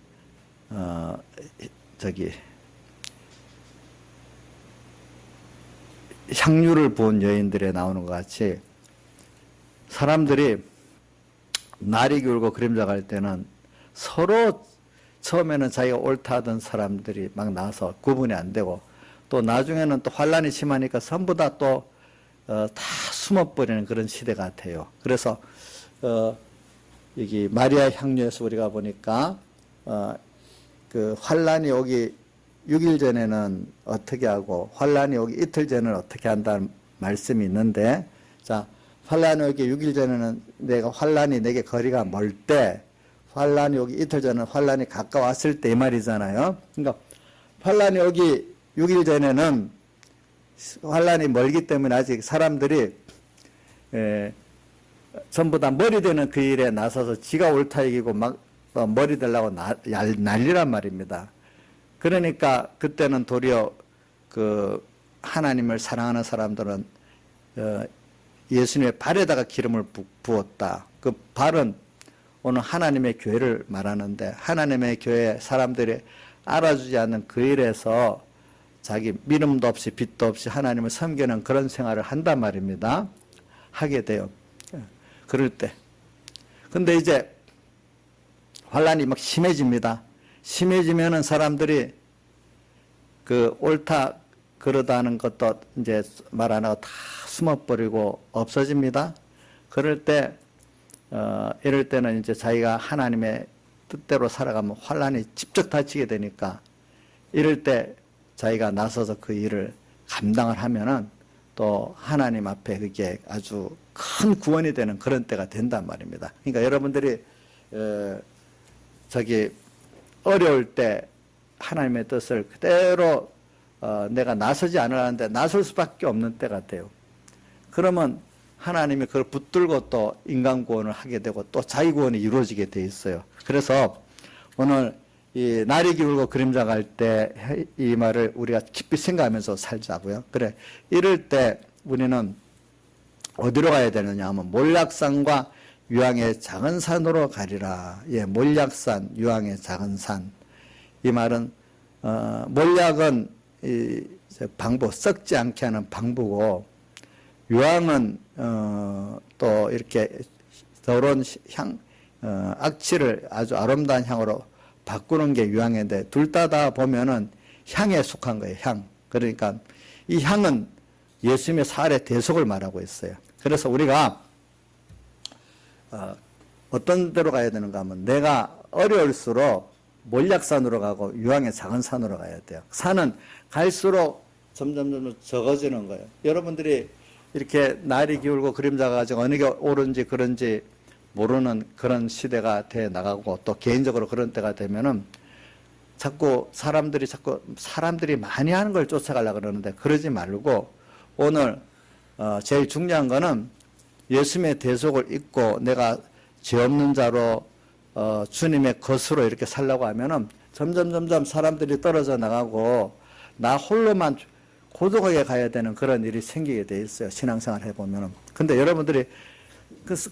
향유를 부은 여인들에 나오는 것 같이 사람들이 날이 기울고 그림자 갈 때는 서로 처음에는 자기가 옳다 하던 사람들이 막 나와서 구분이 안 되고 또 나중에는 또 환란이 심하니까 전부 다 또 다 숨어버리는 그런 시대 같아요. 그래서 여기 마리아 향유에서 우리가 보니까 그 환란이 오기 6일 전에는 어떻게 하고 환란이 오기 이틀 전에는 어떻게 한다는 말씀이 있는데, 자, 환란이 오기 6일 전에는 환란이 내게 거리가 멀 때, 환란이 오기 이틀 전에는 환란이 가까웠을 때 이 말이잖아요. 그러니까 환란이 오기 6일 전에는 환란이 멀기 때문에 아직 사람들이 전부 다 머리 되는 그 일에 나서서 지가 옳다 이기고 막 머리 되려고 난리란 말입니다. 그러니까 그때는 도리어 그 하나님을 사랑하는 사람들은 예수님의 발에다가 기름을 부었다. 그 발은 오늘 하나님의 교회를 말하는데 하나님의 교회 사람들이 알아주지 않는 그 일에서 자기 믿음도 없이 빚도 없이 하나님을 섬기는 그런 생활을 한단 말입니다. 하게 돼요. 그럴 때. 근데 이제 환란이 막 심해집니다. 심해지면은 사람들이 그 옳다 그러다는 것도 이제 말 안 하고 다 숨어버리고 없어집니다. 그럴 때 이럴 때는 이제 자기가 하나님의 뜻대로 살아가면 환란이 직접 닥치게 되니까 이럴 때 자기가 나서서 그 일을 감당을 하면은 또 하나님 앞에 그게 아주 큰 구원이 되는 그런 때가 된단 말입니다. 그러니까 여러분들이 어려울 때 하나님의 뜻을 그대로 내가 나서지 않으려는데 나설 수밖에 없는 때가 돼요. 그러면 하나님이 그걸 붙들고 또 인간 구원을 하게 되고 또 자기 구원이 이루어지게 돼 있어요. 그래서 오늘 이 날이 기울고 그림자 갈 때 이 말을 우리가 깊이 생각하면서 살자고요. 그래, 이럴 때 우리는 어디로 가야 되느냐 하면 몰약산과 유황의 작은 산으로 가리라. 예, 몰약산, 유황의 작은 산. 이 말은 몰약은 이 방부, 썩지 않게 하는 방부고, 유황은 또 이렇게 더러운 향, 악취를 아주 아름다운 향으로 바꾸는 게 유황인데, 둘 다 보면은 향에 속한 거예요. 향. 그러니까 이 향은 예수님의 살의 대속을 말하고 있어요. 그래서 우리가 어떤 데로 가야 되는가 하면, 내가 어려울수록 몰약산으로 가고 유황의 작은 산으로 가야 돼요. 산은 갈수록 점점 적어지는 거예요. 여러분들이 이렇게 날이 기울고 그림자가 가지고 어느 게 옳은지 그런지 모르는 그런 시대가 돼 나가고, 또 개인적으로 그런 때가 되면은 자꾸 사람들이 많이 하는 걸 쫓아가려고 그러는데, 그러지 말고 오늘 제일 중요한 거는 예수님의 대속을 잊고 내가 죄 없는 자로 주님의 것으로 이렇게 살려고 하면은 점점 사람들이 떨어져 나가고 나 홀로만 고독하게 가야 되는 그런 일이 생기게 돼 있어요. 신앙생활 해보면은. 근데 여러분들이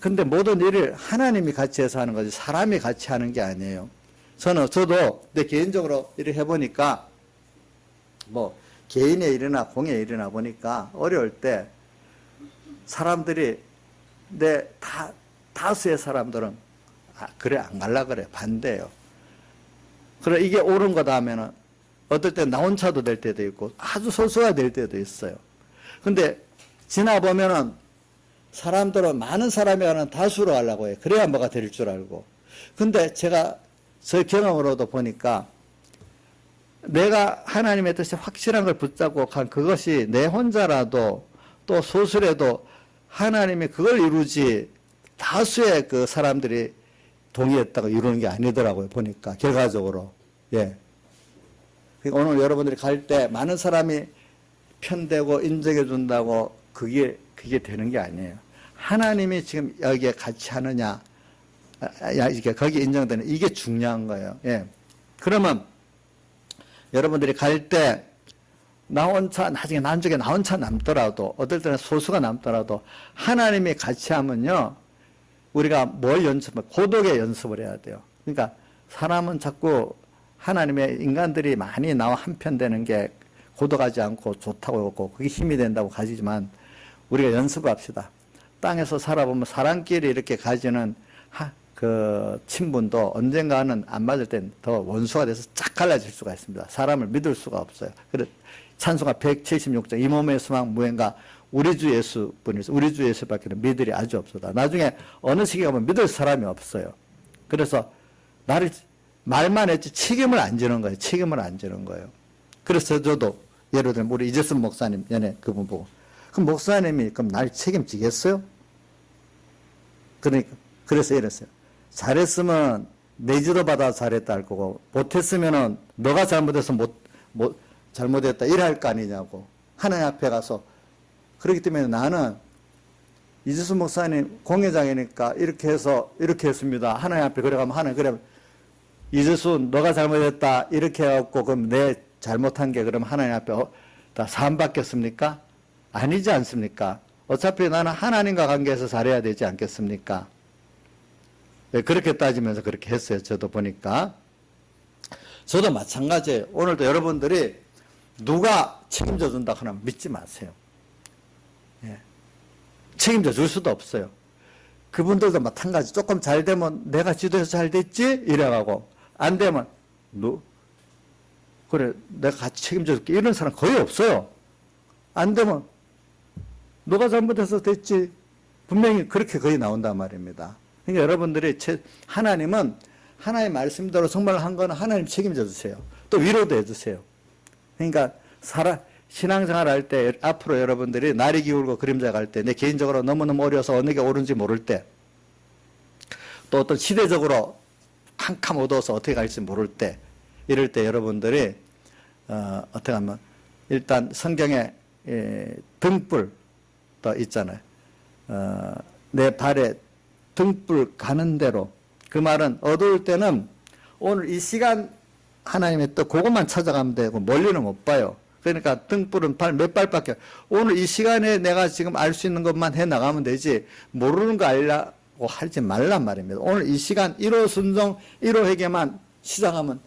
근데 모든 일을 하나님이 같이 해서 하는 거지 사람이 같이 하는 게 아니에요. 저도 내 개인적으로 일을 해보니까 뭐 개인의 일이나 공의 일이나 보니까 어려울 때 사람들이 다수의 사람들은 그래 안 갈라 그래 반대해요. 그래 이게 옳은 거다 하면은 어떨 때 나 혼자도 될 때도 있고 아주 소수가 될 때도 있어요. 근데 지나 보면은 사람들은 많은 사람이 하는 다수로 하려고 해요. 그래야 뭐가 될 줄 알고. 근데 제가 저 경험으로도 보니까 내가 하나님의 뜻에 확실한 걸 붙잡고 간 그것이 내 혼자라도 또 소수라도 하나님이 그걸 이루지 다수의 그 사람들이 동의했다고 이루는 게 아니더라고요. 보니까 결과적으로. 예. 그러니까 오늘 여러분들이 갈 때 많은 사람이 편되고 인정해 준다고 그게 되는 게 아니에요. 하나님이 지금 여기에 같이 하느냐, 이게 거기에 인정되는 이게 중요한 거예요. 예. 그러면 여러분들이 갈 때 나 혼자 나중에 나 혼자 남더라도 어떨 때는 소수가 남더라도 하나님이 같이 하면요. 우리가 뭘 고독의 연습을 해야 돼요. 그러니까 사람은 자꾸 하나님의 인간들이 많이 나와 한편 되는 게 고독하지 않고 좋다고 하고 그게 힘이 된다고 가지지만 우리가 연습을 합시다. 땅에서 살아보면 사람끼리 이렇게 가지는 그 친분도 언젠가는 안 맞을 땐 더 원수가 돼서 쫙 갈라질 수가 있습니다. 사람을 믿을 수가 없어요. 그래 찬송가 176장 이 몸의 소망 무행가 우리 주 예수뿐이서 우리 주 예수밖에는 믿을이 아주 없었다. 나중에 어느 시기에 가면 믿을 사람이 없어요. 그래서 나를 말만 했지 책임을 안 지는 거예요. 책임을 안 지는 거예요. 그래서 저도 예를 들면 우리 이재순 목사님 연애 그분 보고 그럼 목사님이 그럼 날 책임지겠어요? 그러니까 그래서 이랬어요. 잘했으면 내지도 받아 잘했다 할 거고 못했으면은 너가 잘못해서 잘못했다 이래 할 거 아니냐고 하나님 앞에 가서. 그렇기 때문에 나는 이재수 목사님 공회장이니까 이렇게 해서 이렇게 했습니다. 하나님 앞에 그래 가면 하나님 그래 이재수 너가 잘못했다 이렇게 해갖고 그럼 내 잘못한 게 그럼 하나님 앞에 다 사함받겠습니까? 아니지 않습니까? 어차피 나는 하나님과 관계에서 잘해야 되지 않겠습니까? 네, 그렇게 따지면서 그렇게 했어요. 저도 보니까. 저도 마찬가지예요. 오늘도 여러분들이 누가 책임져 준다 하면 믿지 마세요. 예. 책임져 줄 수도 없어요. 그분들도 마찬가지. 조금 잘 되면 내가 지도해서 잘 됐지? 이래가고 안 되면 그래 내가 같이 책임져 줄게 이런 사람 거의 없어요. 안 되면 너가 잘못해서 됐지. 분명히 그렇게 거의 나온단 말입니다. 그러니까 여러분들이 하나님은 하나님의 말씀대로 정말 한 거는 하나님 책임져 주세요. 또 위로도 해 주세요. 그러니까 신앙생활 할 때, 앞으로 여러분들이 날이 기울고 그림자 갈 때, 내 개인적으로 너무너무 어려워서 어느 게 옳은지 모를 때, 또 어떤 시대적으로 캄캄 어두워서 어떻게 갈지 모를 때, 이럴 때 여러분들이, 어떻게 하면, 일단 성경에 등불 또 있잖아요. 내 발에 등불 가는 대로. 그 말은 어두울 때는 오늘 이 시간 하나님의 뜻 그것만 찾아가면 되고 멀리는 못 봐요. 그러니까 등불은 발 몇 발밖에 오늘 이 시간에 내가 지금 알 수 있는 것만 해 나가면 되지 모르는 거 알려고 하지 말란 말입니다. 오늘 이 시간 1호 순종 1호 회개만 시작하면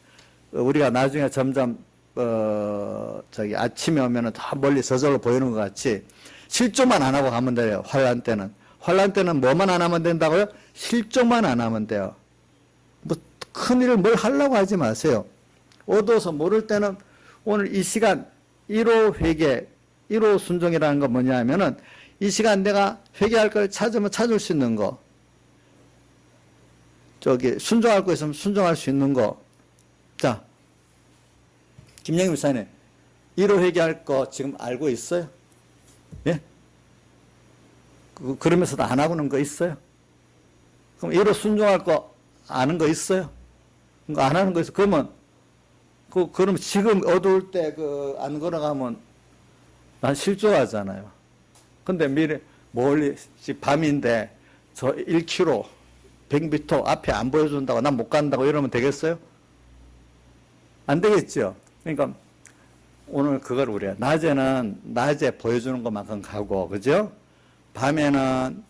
우리가 나중에 점점 아침에 오면은 다 멀리 저절로 보이는 것 같이 실종만 안 하고 가면 돼요. 환란 때는 뭐만 안 하면 된다고요? 실종만 안 하면 돼요. 뭐 큰일을 뭘 하려고 하지 마세요. 어두워서 모를 때는 오늘 이 시간 1호 회개, 1호 순종이라는 건 뭐냐 하면은 이 시간 내가 회개할 걸 찾으면 찾을 수 있는 거, 순종할 거 있으면 순종할 수 있는 거. 자, 김영희 목사님, 1호 회개할 거 지금 알고 있어요? 예? 그러면서도 안 하고는 거 있어요? 그럼 1호 순종할 거 아는 거 있어요? 안 하는 거 있어? 그러면 지금 어두울 때 안 걸어가면 난 실족하잖아요. 근데 멀리 밤인데 저 1km, 100m 앞에 안 보여준다고 난 못 간다고 이러면 되겠어요? 안 되겠죠. 그러니까 오늘 그걸 우리가 낮에 보여주는 것만큼 가고, 그죠? 밤에는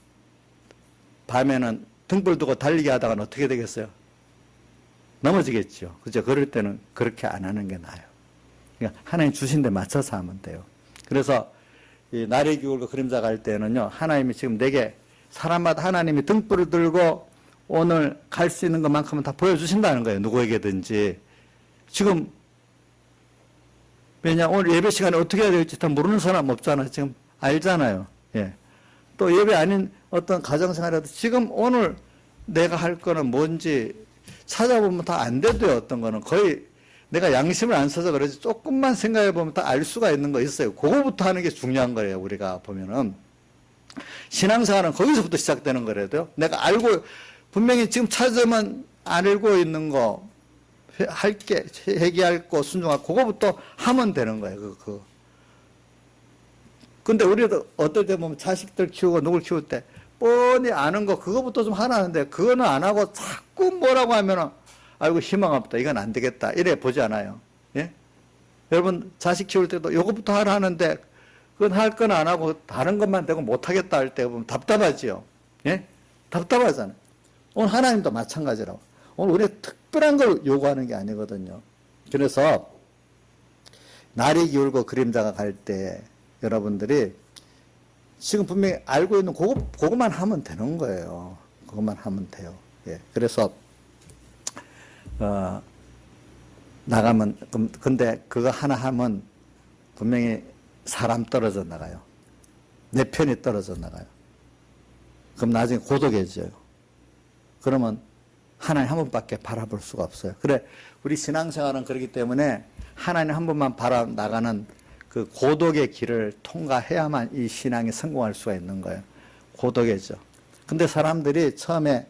등불 두고 달리기 하다가는 어떻게 되겠어요? 넘어지겠죠. 그죠? 그럴 때는 그렇게 안 하는 게 나아요. 그러니까 하나님 주신 데 맞춰서 하면 돼요. 그래서 이 날이 기울고 그림자 갈 때는요, 하나님이 지금 내게 사람마다 하나님이 등불을 들고 오늘 갈 수 있는 것만큼은 다 보여주신다는 거예요. 누구에게든지. 지금 왜냐 오늘 예배 시간에 어떻게 해야 될지 다 모르는 사람 없잖아요. 지금 알잖아요. 예. 또 예배 아닌 어떤 가정생활에도 지금 오늘 내가 할 거는 뭔지 찾아보면 다 안 돼도요. 어떤 거는 거의 내가 양심을 안 써서 그러지 조금만 생각해 보면 다 알 수가 있는 거 있어요. 그거부터 하는 게 중요한 거예요. 우리가 보면은 신앙생활은 거기서부터 시작되는 거라도요. 내가 알고 분명히 지금 찾으면 알고 있는 거 할게 회개할 거 순종할 그거부터 하면 되는 거예요. 근데 우리도 어떨 때 보면 자식들 키우고 누굴 키울 때 뻔히 아는 거 그거부터 좀 하라는데 그거는 안 하고 자꾸 뭐라고 하면은 아이고 희망 없다 이건 안 되겠다 이래 보지 않아요. 예? 여러분 자식 키울 때도 요거부터 하라 하는데 그건 할 건 안 하고 다른 것만 되고 못 하겠다 할 때 보면 답답하지요. 예? 답답하잖아요. 오늘 하나님도 마찬가지라고. 오늘 우리가 특별한 걸 요구하는 게 아니거든요. 그래서 날이 기울고 그림자가 갈 때 여러분들이 지금 분명히 알고 있는 그것만 하면 되는 거예요. 그것만 하면 돼요. 예. 그래서 나가면 근데 그거 하나 하면 분명히 사람 떨어져 나가요. 내 편이 떨어져 나가요. 그럼 나중에 고독해져요. 그러면 하나님 한 번밖에 바라볼 수가 없어요. 그래 우리 신앙생활은 그렇기 때문에 하나님 한 번만 바라나가는 그 고독의 길을 통과해야만 이 신앙이 성공할 수가 있는 거예요. 고독이죠. 근데 사람들이 처음에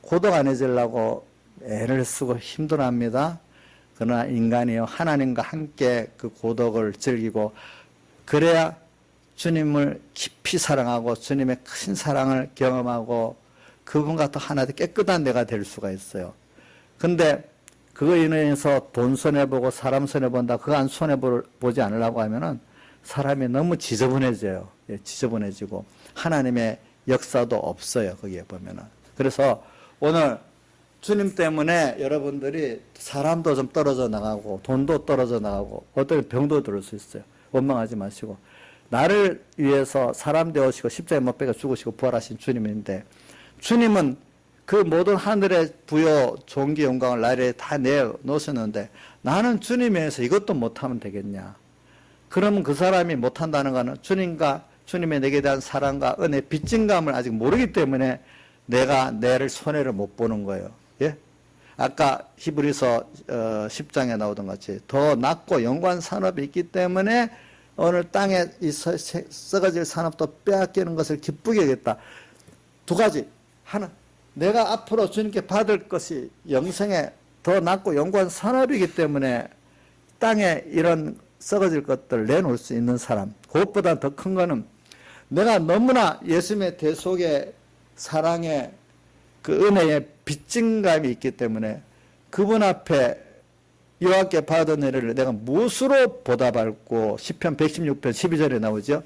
고독 안 해지려고 애를 쓰고 힘들어합니다. 그러나 인간이요 하나님과 함께 그 고독을 즐기고 그래야 주님을 깊이 사랑하고 주님의 큰 사랑을 경험하고 그분과 또 하나 깨끗한 내가 될 수가 있어요. 근데 그거 인해서 돈 손해보고 사람 손해본다 그거 안 손해보지 않으려고 하면은 사람이 너무 지저분해져요. 예, 지저분해지고 하나님의 역사도 없어요. 거기에 보면은. 그래서 오늘 주님 때문에 여러분들이 사람도 좀 떨어져 나가고 돈도 떨어져 나가고 어떤 병도 들을 수 있어요. 원망하지 마시고 나를 위해서 사람 되어시고 십자가에 못 박혀 죽으시고 부활하신 주님인데 주님은 그 모든 하늘의 부여 존귀 영광을 나에게 다 내놓으셨는데 나는 주님에 의해서 이것도 못하면 되겠냐. 그러면 그 사람이 못한다는 것은 주님과 주님의 내게 대한 사랑과 은혜 빚진감을 아직 모르기 때문에 내가 내를 손해를 못 보는 거예요. 예? 아까 히브리서 10장에 나오던 같이 더 낮고 영관 산업이 있기 때문에 오늘 땅에 이 썩어질 산업도 빼앗기는 것을 기쁘게 여겼다. 두 가지. 하나, 내가 앞으로 주님께 받을 것이 영생에 더 낫고 영구한 산업이기 때문에 땅에 이런 썩어질 것들을 내놓을 수 있는 사람. 그것보다 더 큰 거는 내가 너무나 예수님의 대속의 사랑의 그 은혜의 빚진감이 있기 때문에 그분 앞에 여호와께 받은 은혜를 내가 무엇으로 보답할고 시편 116편 12절에 나오죠.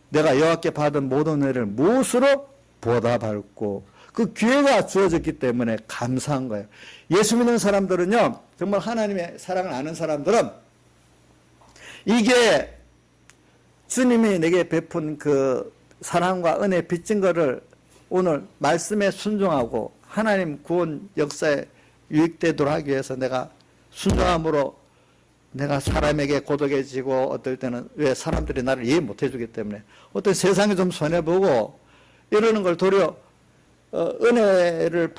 내가 여호와께 받은 모든 은혜를 무엇으로 보답할고 그 기회가 주어졌기 때문에 감사한 거예요. 예수 믿는 사람들은요, 정말 하나님의 사랑을 아는 사람들은 이게 주님이 내게 베푼 그 사랑과 은혜 빚진 거를 오늘 말씀에 순종하고 하나님 구원 역사에 유익되도록 하기 위해서 내가 순종함으로 내가 사람에게 고독해지고 어떨 때는 왜 사람들이 나를 이해 못 해주기 때문에 어떤 세상에 좀 손해보고 이러는 걸 도리어 은혜를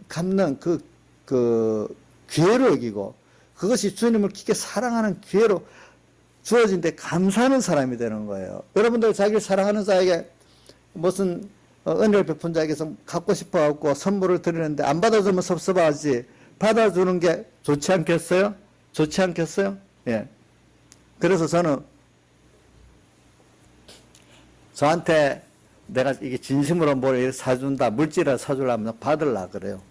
갚는 그 기회를 여기고 그것이 주님을 깊게 사랑하는 기회로 주어진 데 감사하는 사람이 되는 거예요. 여러분들 자기를 사랑하는 자에게 무슨 은혜를 베푼 자에게서 갖고 싶어 갖고 선물을 드리는데 안 받아주면 섭섭하지 받아주는 게 좋지 않겠어요? 좋지 않겠어요? 예. 그래서 저는 저한테 내가 이게 진심으로 뭘 사준다, 물질을 사주려면 받으려고 그래요.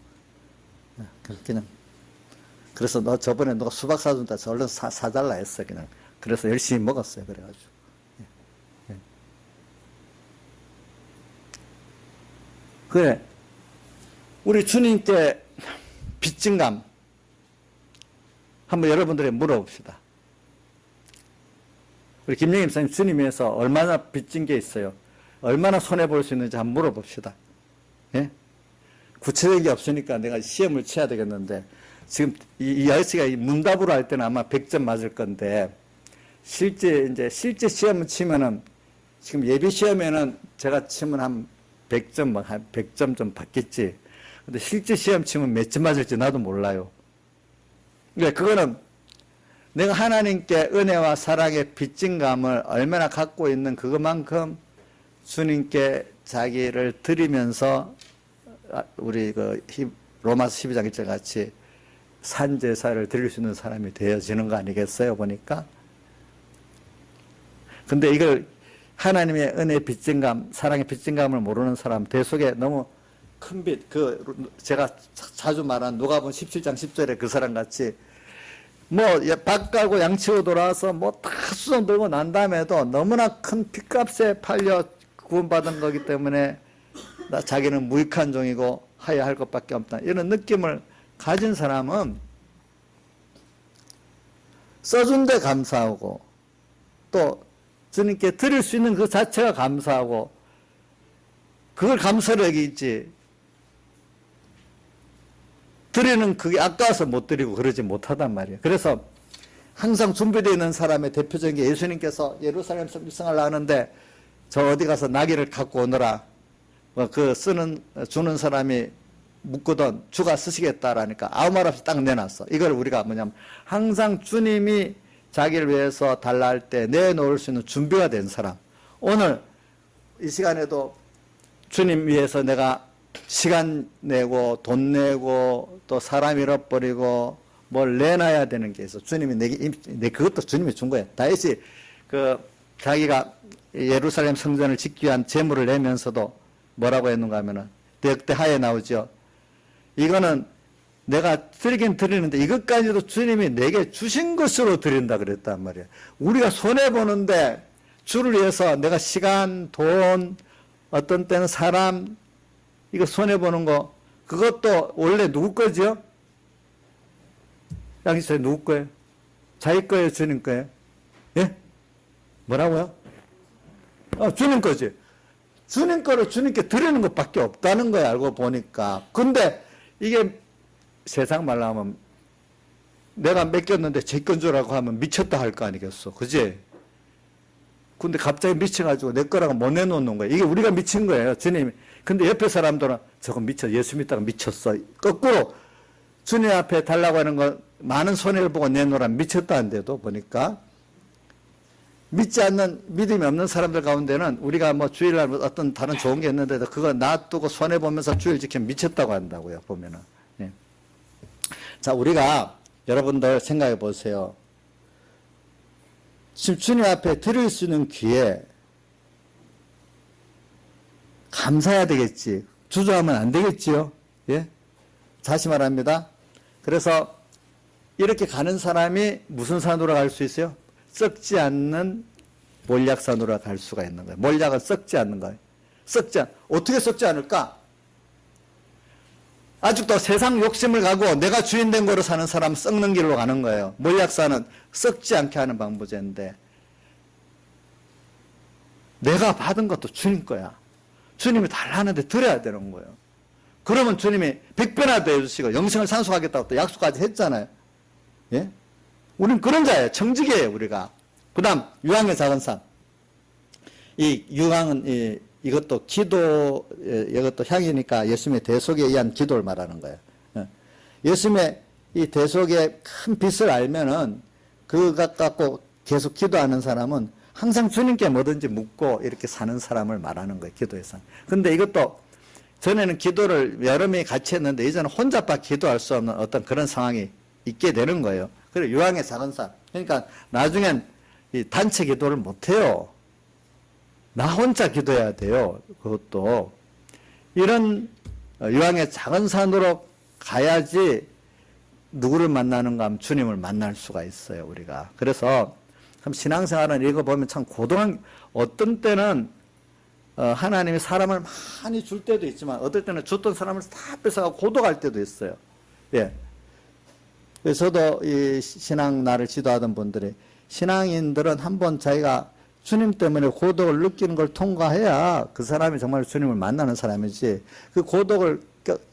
그냥. 그래서 너 저번에 누가 수박 사준다, 저 얼른 사달라 했어, 그냥. 그래서 열심히 먹었어요, 그래가지고. 예. 예. 그래. 우리 주님께 빚진 감, 한번 여러분들이 물어봅시다. 우리 김영임 선생님 주님에서 얼마나 빚진 게 있어요? 얼마나 손해볼 수 있는지 한번 물어봅시다. 예? 구체적인 게 없으니까 내가 시험을 쳐야 되겠는데, 지금 이 아저씨가 문답으로 할 때는 아마 100점 맞을 건데, 실제 시험을 치면은, 지금 예비 시험에는 제가 치면 한 100점, 한 100점 좀 받겠지. 근데 실제 시험 치면 몇 점 맞을지 나도 몰라요. 그러니까 그거는 내가 하나님께 은혜와 사랑의 빚진 감을 얼마나 갖고 있는 그것만큼 주님께 자기를 드리면서 우리 그 로마서 12장 1절 같이 산제사를 드릴 수 있는 사람이 되어지는 거 아니겠어요? 보니까. 근데 이걸 하나님의 은혜 빚진 감, 사랑의 빚진 감을 모르는 사람, 대속에 너무 큰 빚, 제가 자주 말한 누가복음 17장 10절에 그 사람 같이 밥 깔고 양치고 돌아와서 다 수정 들고 난 다음에도 너무나 큰 빚값에 팔려 구원받은 거기 때문에 자기는 무익한 종이고 하야 할 것밖에 없다. 이런 느낌을 가진 사람은 써준 데 감사하고 또 주님께 드릴 수 있는 그 자체가 감사하고 그걸 감사를 여기지 드리는 그게 아까워서 못 드리고 그러지 못하단 말이에요. 그래서 항상 준비되어 있는 사람의 대표적인 게 예수님께서 예루살렘 성을 하는데 저 어디 가서 나귀를 갖고 오너라. 주는 사람이 묻거든 주가 쓰시겠다라니까 아무 말 없이 딱 내놨어. 이걸 우리가 뭐냐면 항상 주님이 자기를 위해서 달라 할 때 내놓을 수 있는 준비가 된 사람. 오늘 이 시간에도 주님 위해서 내가 시간 내고 돈 내고 또 사람 잃어버리고 뭘 내놔야 되는 게 있어. 주님이 그것도 주님이 준 거예요. 다윗이 자기가 예루살렘 성전을 짓기 위한 재물을 내면서도 뭐라고 했는가 하면은 역대하에 나오죠. 이거는 내가 드리긴 드리는데 이것까지도 주님이 내게 주신 것으로 드린다 그랬단 말이에요. 우리가 손해보는데 주를 위해서 내가 시간, 돈, 어떤 때는 사람, 이거 손해보는 거, 그것도 원래 누구 거죠? 양기철 누구 거예요? 자기 거예요? 주님 거예요? 예? 뭐라고요? 주님 거지. 주님 거를 주님께 드리는 것밖에 없다는 거야, 알고 보니까. 근데 이게 세상 말로 하면 내가 맡겼는데 제 건 주라고 하면 미쳤다 할 거 아니겠어. 그지? 근데 갑자기 미쳐가지고 내 거라고 못 내놓는 거야. 이게 우리가 미친 거예요, 주님이. 근데 옆에 사람들은 저건 예수 믿다가 미쳤어. 거꾸로 주님 앞에 달라고 하는 거 많은 손해를 보고 내놓으라 미쳤다는데도 보니까 믿지 않는, 믿음이 없는 사람들 가운데는 우리가 뭐 주일날 어떤 다른 좋은 게 있는데도 그거 놔두고 손해보면서 주일 지키면 미쳤다고 한다고요, 보면은. 예. 자, 우리가 여러분들 생각해 보세요. 지금 주님 앞에 드릴 수 있는 기회, 감사해야 되겠지. 주저하면 안 되겠지요. 예? 다시 말합니다. 그래서 이렇게 가는 사람이 무슨 산으로 갈 수 있어요? 썩지 않는 몰약산으로 갈 수가 있는 거예요. 몰약은 썩지 않는 거예요. 어떻게 썩지 않을까? 아직도 세상 욕심을 가고 내가 주인 된 거로 사는 사람은 썩는 길로 가는 거예요. 몰약산은 썩지 않게 하는 방법인데, 내가 받은 것도 주님 거야. 주님이 달라는데 드려야 되는 거예요. 그러면 주님이 100배나 더 해주시고 영생을 상속하겠다고 또 약속까지 했잖아요. 예? 우리는 그런 자예요. 청지기예요, 우리가. 그 다음, 유황의 작은 산. 이 유황은, 이것도 기도, 이것도 향이니까 예수님의 대속에 의한 기도를 말하는 거예요. 예수님의 이 대속의 큰 빛을 알면은, 그것 갖고 계속 기도하는 사람은 항상 주님께 뭐든지 묻고 이렇게 사는 사람을 말하는 거예요, 기도에서. 근데 이것도, 전에는 기도를 여러 명이 같이 했는데, 이제는 혼자밖에 기도할 수 없는 어떤 그런 상황이 있게 되는 거예요. 그리고 유황의 작은 산. 그러니까 나중엔 이 단체 기도를 못해요. 나 혼자 기도해야 돼요. 그것도. 이런 유황의 작은 산으로 가야지 누구를 만나는가 하면 주님을 만날 수가 있어요, 우리가. 그래서 신앙생활은 읽어보면 참 고동한, 어떤 때는 하나님이 사람을 많이 줄 때도 있지만 어떨 때는 줬던 사람을 다 뺏어가고 고독할 때도 있어요. 예. 그래서 저도 이 신앙 나를 지도하던 분들이, 신앙인들은 한번 자기가 주님 때문에 고독을 느끼는 걸 통과해야 그 사람이 정말 주님을 만나는 사람이지, 그 고독을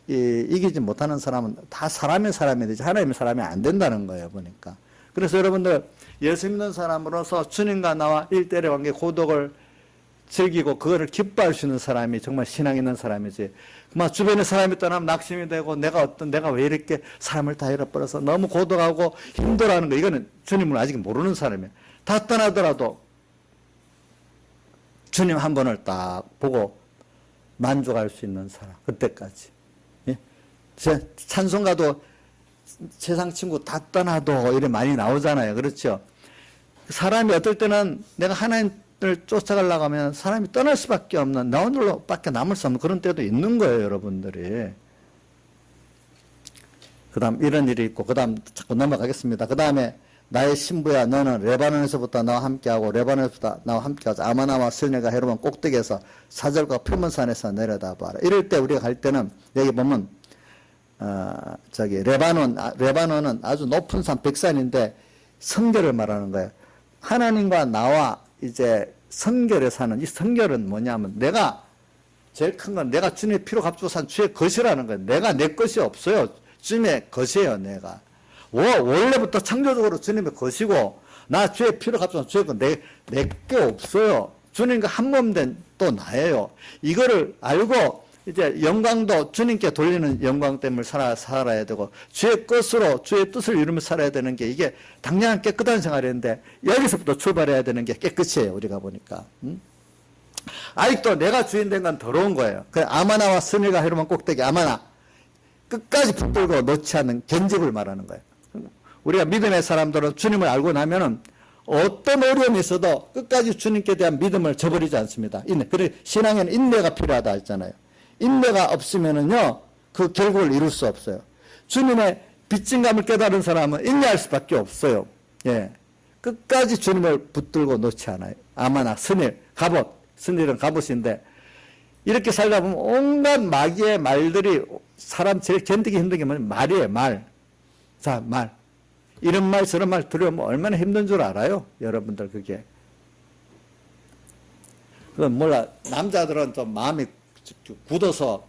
이기지 못하는 사람은 다 사람의 사람이 되지 하나님의 사람이 안 된다는 거예요, 보니까. 그래서 여러분들 예수 믿는 사람으로서 주님과 나와 일대일의 관계, 고독을 즐기고 그거를 기뻐할 수 있는 사람이 정말 신앙 있는 사람이지, 막 주변에 사람이 떠나면 낙심이 되고 내가 왜 이렇게 사람을 다 잃어버려서 너무 고독하고 힘들어하는 거, 이거는 주님을 아직 모르는 사람이에요. 다 떠나더라도 주님 한 번을 딱 보고 만족할 수 있는 사람, 그때까지. 예? 찬송가도 세상 친구 다 떠나도 이래 많이 나오잖아요. 그렇죠? 사람이 어떨 때는 내가 하나님을 쫓아가려고 하면 사람이 떠날 수밖에 없는, 나 오늘로 밖에 남을 수 없는 그런 때도 있는 거예요, 여러분들이. 그 다음 이런 일이 있고, 그 다음 자꾸 넘어가겠습니다. 그 다음에 나의 신부야, 너는 레바논에서부터 나와 함께하고 레바논에서부터 나와 함께하자. 아마나와 스네가 헤르몬 꼭대기에서 사절과 표문산에서 내려다봐라. 이럴 때 우리가 갈 때는 여기 보면 레바논은 아주 높은 산, 백산인데 성결을 말하는 거예요. 하나님과 나와 이제 성결에 사는, 이 성결은 뭐냐면, 내가 제일 큰 건 내가 주님의 피로 값주고 산 주의 것이라는 거예요. 내가 내 것이 없어요. 주님의 것이에요, 내가. 원래부터 창조적으로 주님의 것이고, 나 주의 피로 값주고 산 주의 것, 내 게 없어요. 주님과 한 몸 된 또 나예요. 이거를 알고 이제 영광도 주님께 돌리는 영광 때문에 살아야 되고, 주의 것으로 주의 뜻을 이루며 살아야 되는 게, 이게 당연한 깨끗한 생활인데 여기서부터 출발해야 되는 게 깨끗이에요, 우리가 보니까. 아직도 내가 주인 된 건 더러운 거예요. 그 아마나와 스네가 헤르몬 꼭대기, 아마나 끝까지 붙들고 놓지 않는 견집을 말하는 거예요. 우리가 믿음의 사람들은 주님을 알고 나면은 어떤 어려움이 있어도 끝까지 주님께 대한 믿음을 저버리지 않습니다. 그래 신앙에는 인내가 필요하다 했잖아요. 인내가 없으면은요, 그 결국을 이룰 수 없어요. 주님의 빚진감을 깨달은 사람은 인내할 수밖에 없어요. 예. 끝까지 주님을 붙들고 놓지 않아요. 아마나, 스닐, 갑옷. 스닐은 갑옷인데, 이렇게 살다 보면 온갖 마귀의 말들이, 사람 제일 견디기 힘든 게 뭐냐면 말이에요, 말. 자, 말. 이런 말, 저런 말 들으면 얼마나 힘든 줄 알아요? 여러분들, 그게. 그건 몰라. 남자들은 좀 마음이 굳어서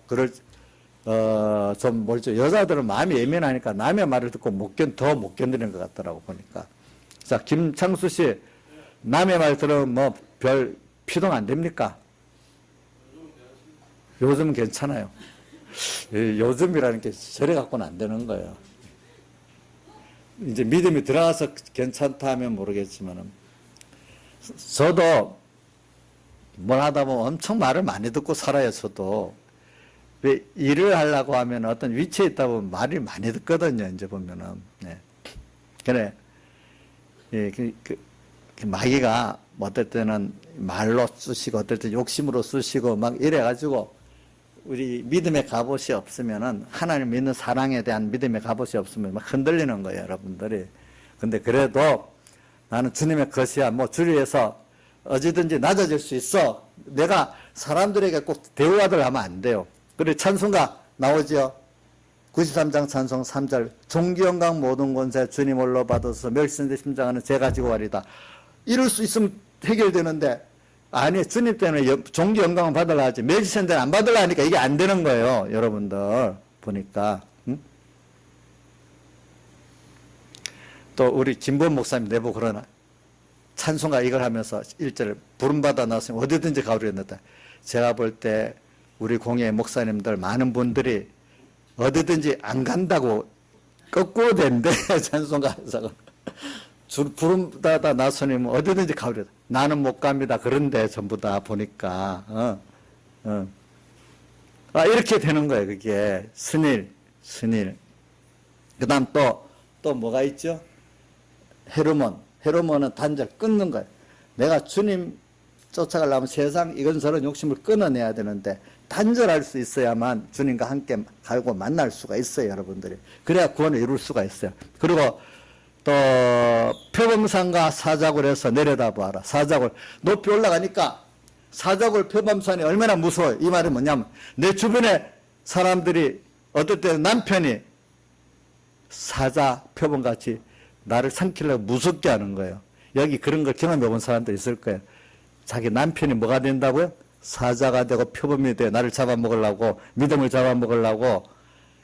좀 뭐죠. 여자들은 마음이 예민하니까 남의 말을 듣고 더 못 견디는 것 같더라고, 보니까. 자, 김창수 씨, 남의 말 들으면 뭐 별 피동 안 됩니까? 요즘은 괜찮아요. 요즘이라는 게 저래 갖고는 안 되는 거예요. 이제 믿음이 들어가서 괜찮다 하면 모르겠지만은. 저도 뭘 하다 보면 엄청 말을 많이 듣고 살아요, 저도. 왜 일을 하려고 하면 어떤 위치에 있다 보면 말을 많이 듣거든요, 이제 보면은. 네. 그래. 예, 마귀가 어떨 때는 말로 쑤시고 어떨 때 욕심으로 쑤시고 막 이래가지고 우리 믿음의 갑옷이 없으면은 하나님 믿는 사랑에 대한 믿음의 갑옷이 없으면 막 흔들리는 거예요, 여러분들이. 근데 그래도 나는 주님의 것이야. 뭐 주리에서 어디든지 낮아질 수 있어. 내가 사람들에게 꼭 대우하들 하면 안 돼요. 그리고 찬송가 나오지요. 93장 찬송 3절 종기 영광 모든 권세 주님 홀로 받아서 멸신된 심장하는 제 가지고 가리다. 이럴 수 있으면 해결되는데 아니 주님 때문에 종기 영광을 받으려 하지 멸시된 데는 안 받으려 하니까 이게 안 되는 거예요. 여러분들 보니까. 응? 또 우리 김보은 목사님 내보고 그러나 찬송가 이걸 하면서 1절 부름받아 나왔으면 어디든지 가오리였다. 제가 볼 때 우리 공예 목사님들 많은 분들이 어디든지 안 간다고 거꾸로 된대. 찬송가에서 부름받아 나서님 어디든지 가오리다. 나는 못 갑니다. 그런데 전부 다 보니까 이렇게 되는 거예요. 그게 스닐. 그 다음 또 뭐가 있죠? 헤르몬은 단절 끊는 거예요. 내가 주님 쫓아가려면 세상 이건저런 욕심을 끊어내야 되는데 단절할 수 있어야만 주님과 함께 가고 만날 수가 있어요, 여러분들이. 그래야 구원을 이룰 수가 있어요. 그리고 또 표범산과 사자굴에서 내려다보아라. 사자굴 높이 올라가니까 사자굴 표범산이 얼마나 무서워요. 이 말이 뭐냐면 내 주변에 사람들이 어떨 때는 남편이 사자 표범같이 나를 삼키려고 무섭게 하는 거예요. 여기 그런 걸 경험해 본 사람도 있을 거예요. 자기 남편이 뭐가 된다고요? 사자가 되고 표범이 돼. 나를 잡아먹으려고, 믿음을 잡아먹으려고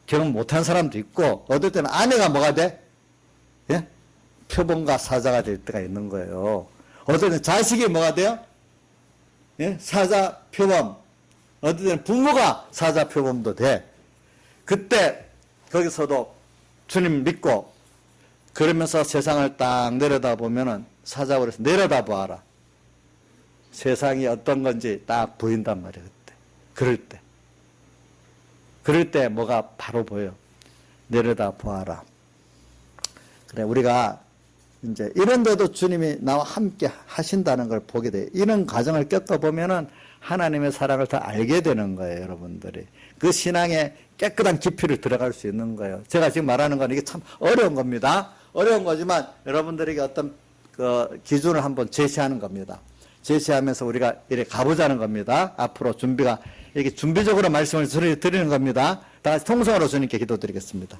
경험 못한 사람도 있고, 어떨 때는 아내가 뭐가 돼? 예? 표범과 사자가 될 때가 있는 거예요. 어떨 때는 자식이 뭐가 돼요? 예? 사자, 표범. 어떨 때는 부모가 사자, 표범도 돼. 그때 거기서도 주님 믿고 그러면서 세상을 딱 내려다보면은 사자굴에서 내려다보아라. 세상이 어떤 건지 딱 보인단 말이에요. 그때. 그럴 때 뭐가 바로 보여. 내려다보아라. 그래, 우리가 이제 이런데도 주님이 나와 함께 하신다는 걸 보게 돼요. 이런 과정을 겪어보면은 하나님의 사랑을 더 알게 되는 거예요, 여러분들이. 그 신앙의 깨끗한 깊이를 들어갈 수 있는 거예요. 제가 지금 말하는 건 이게 참 어려운 겁니다. 어려운 거지만 여러분들에게 어떤 그 기준을 한번 제시하는 겁니다. 제시하면서 우리가 이렇게 가보자는 겁니다. 앞으로 이렇게 준비적으로 말씀을 드리는 겁니다. 다 같이 통성으로 주님께 기도드리겠습니다.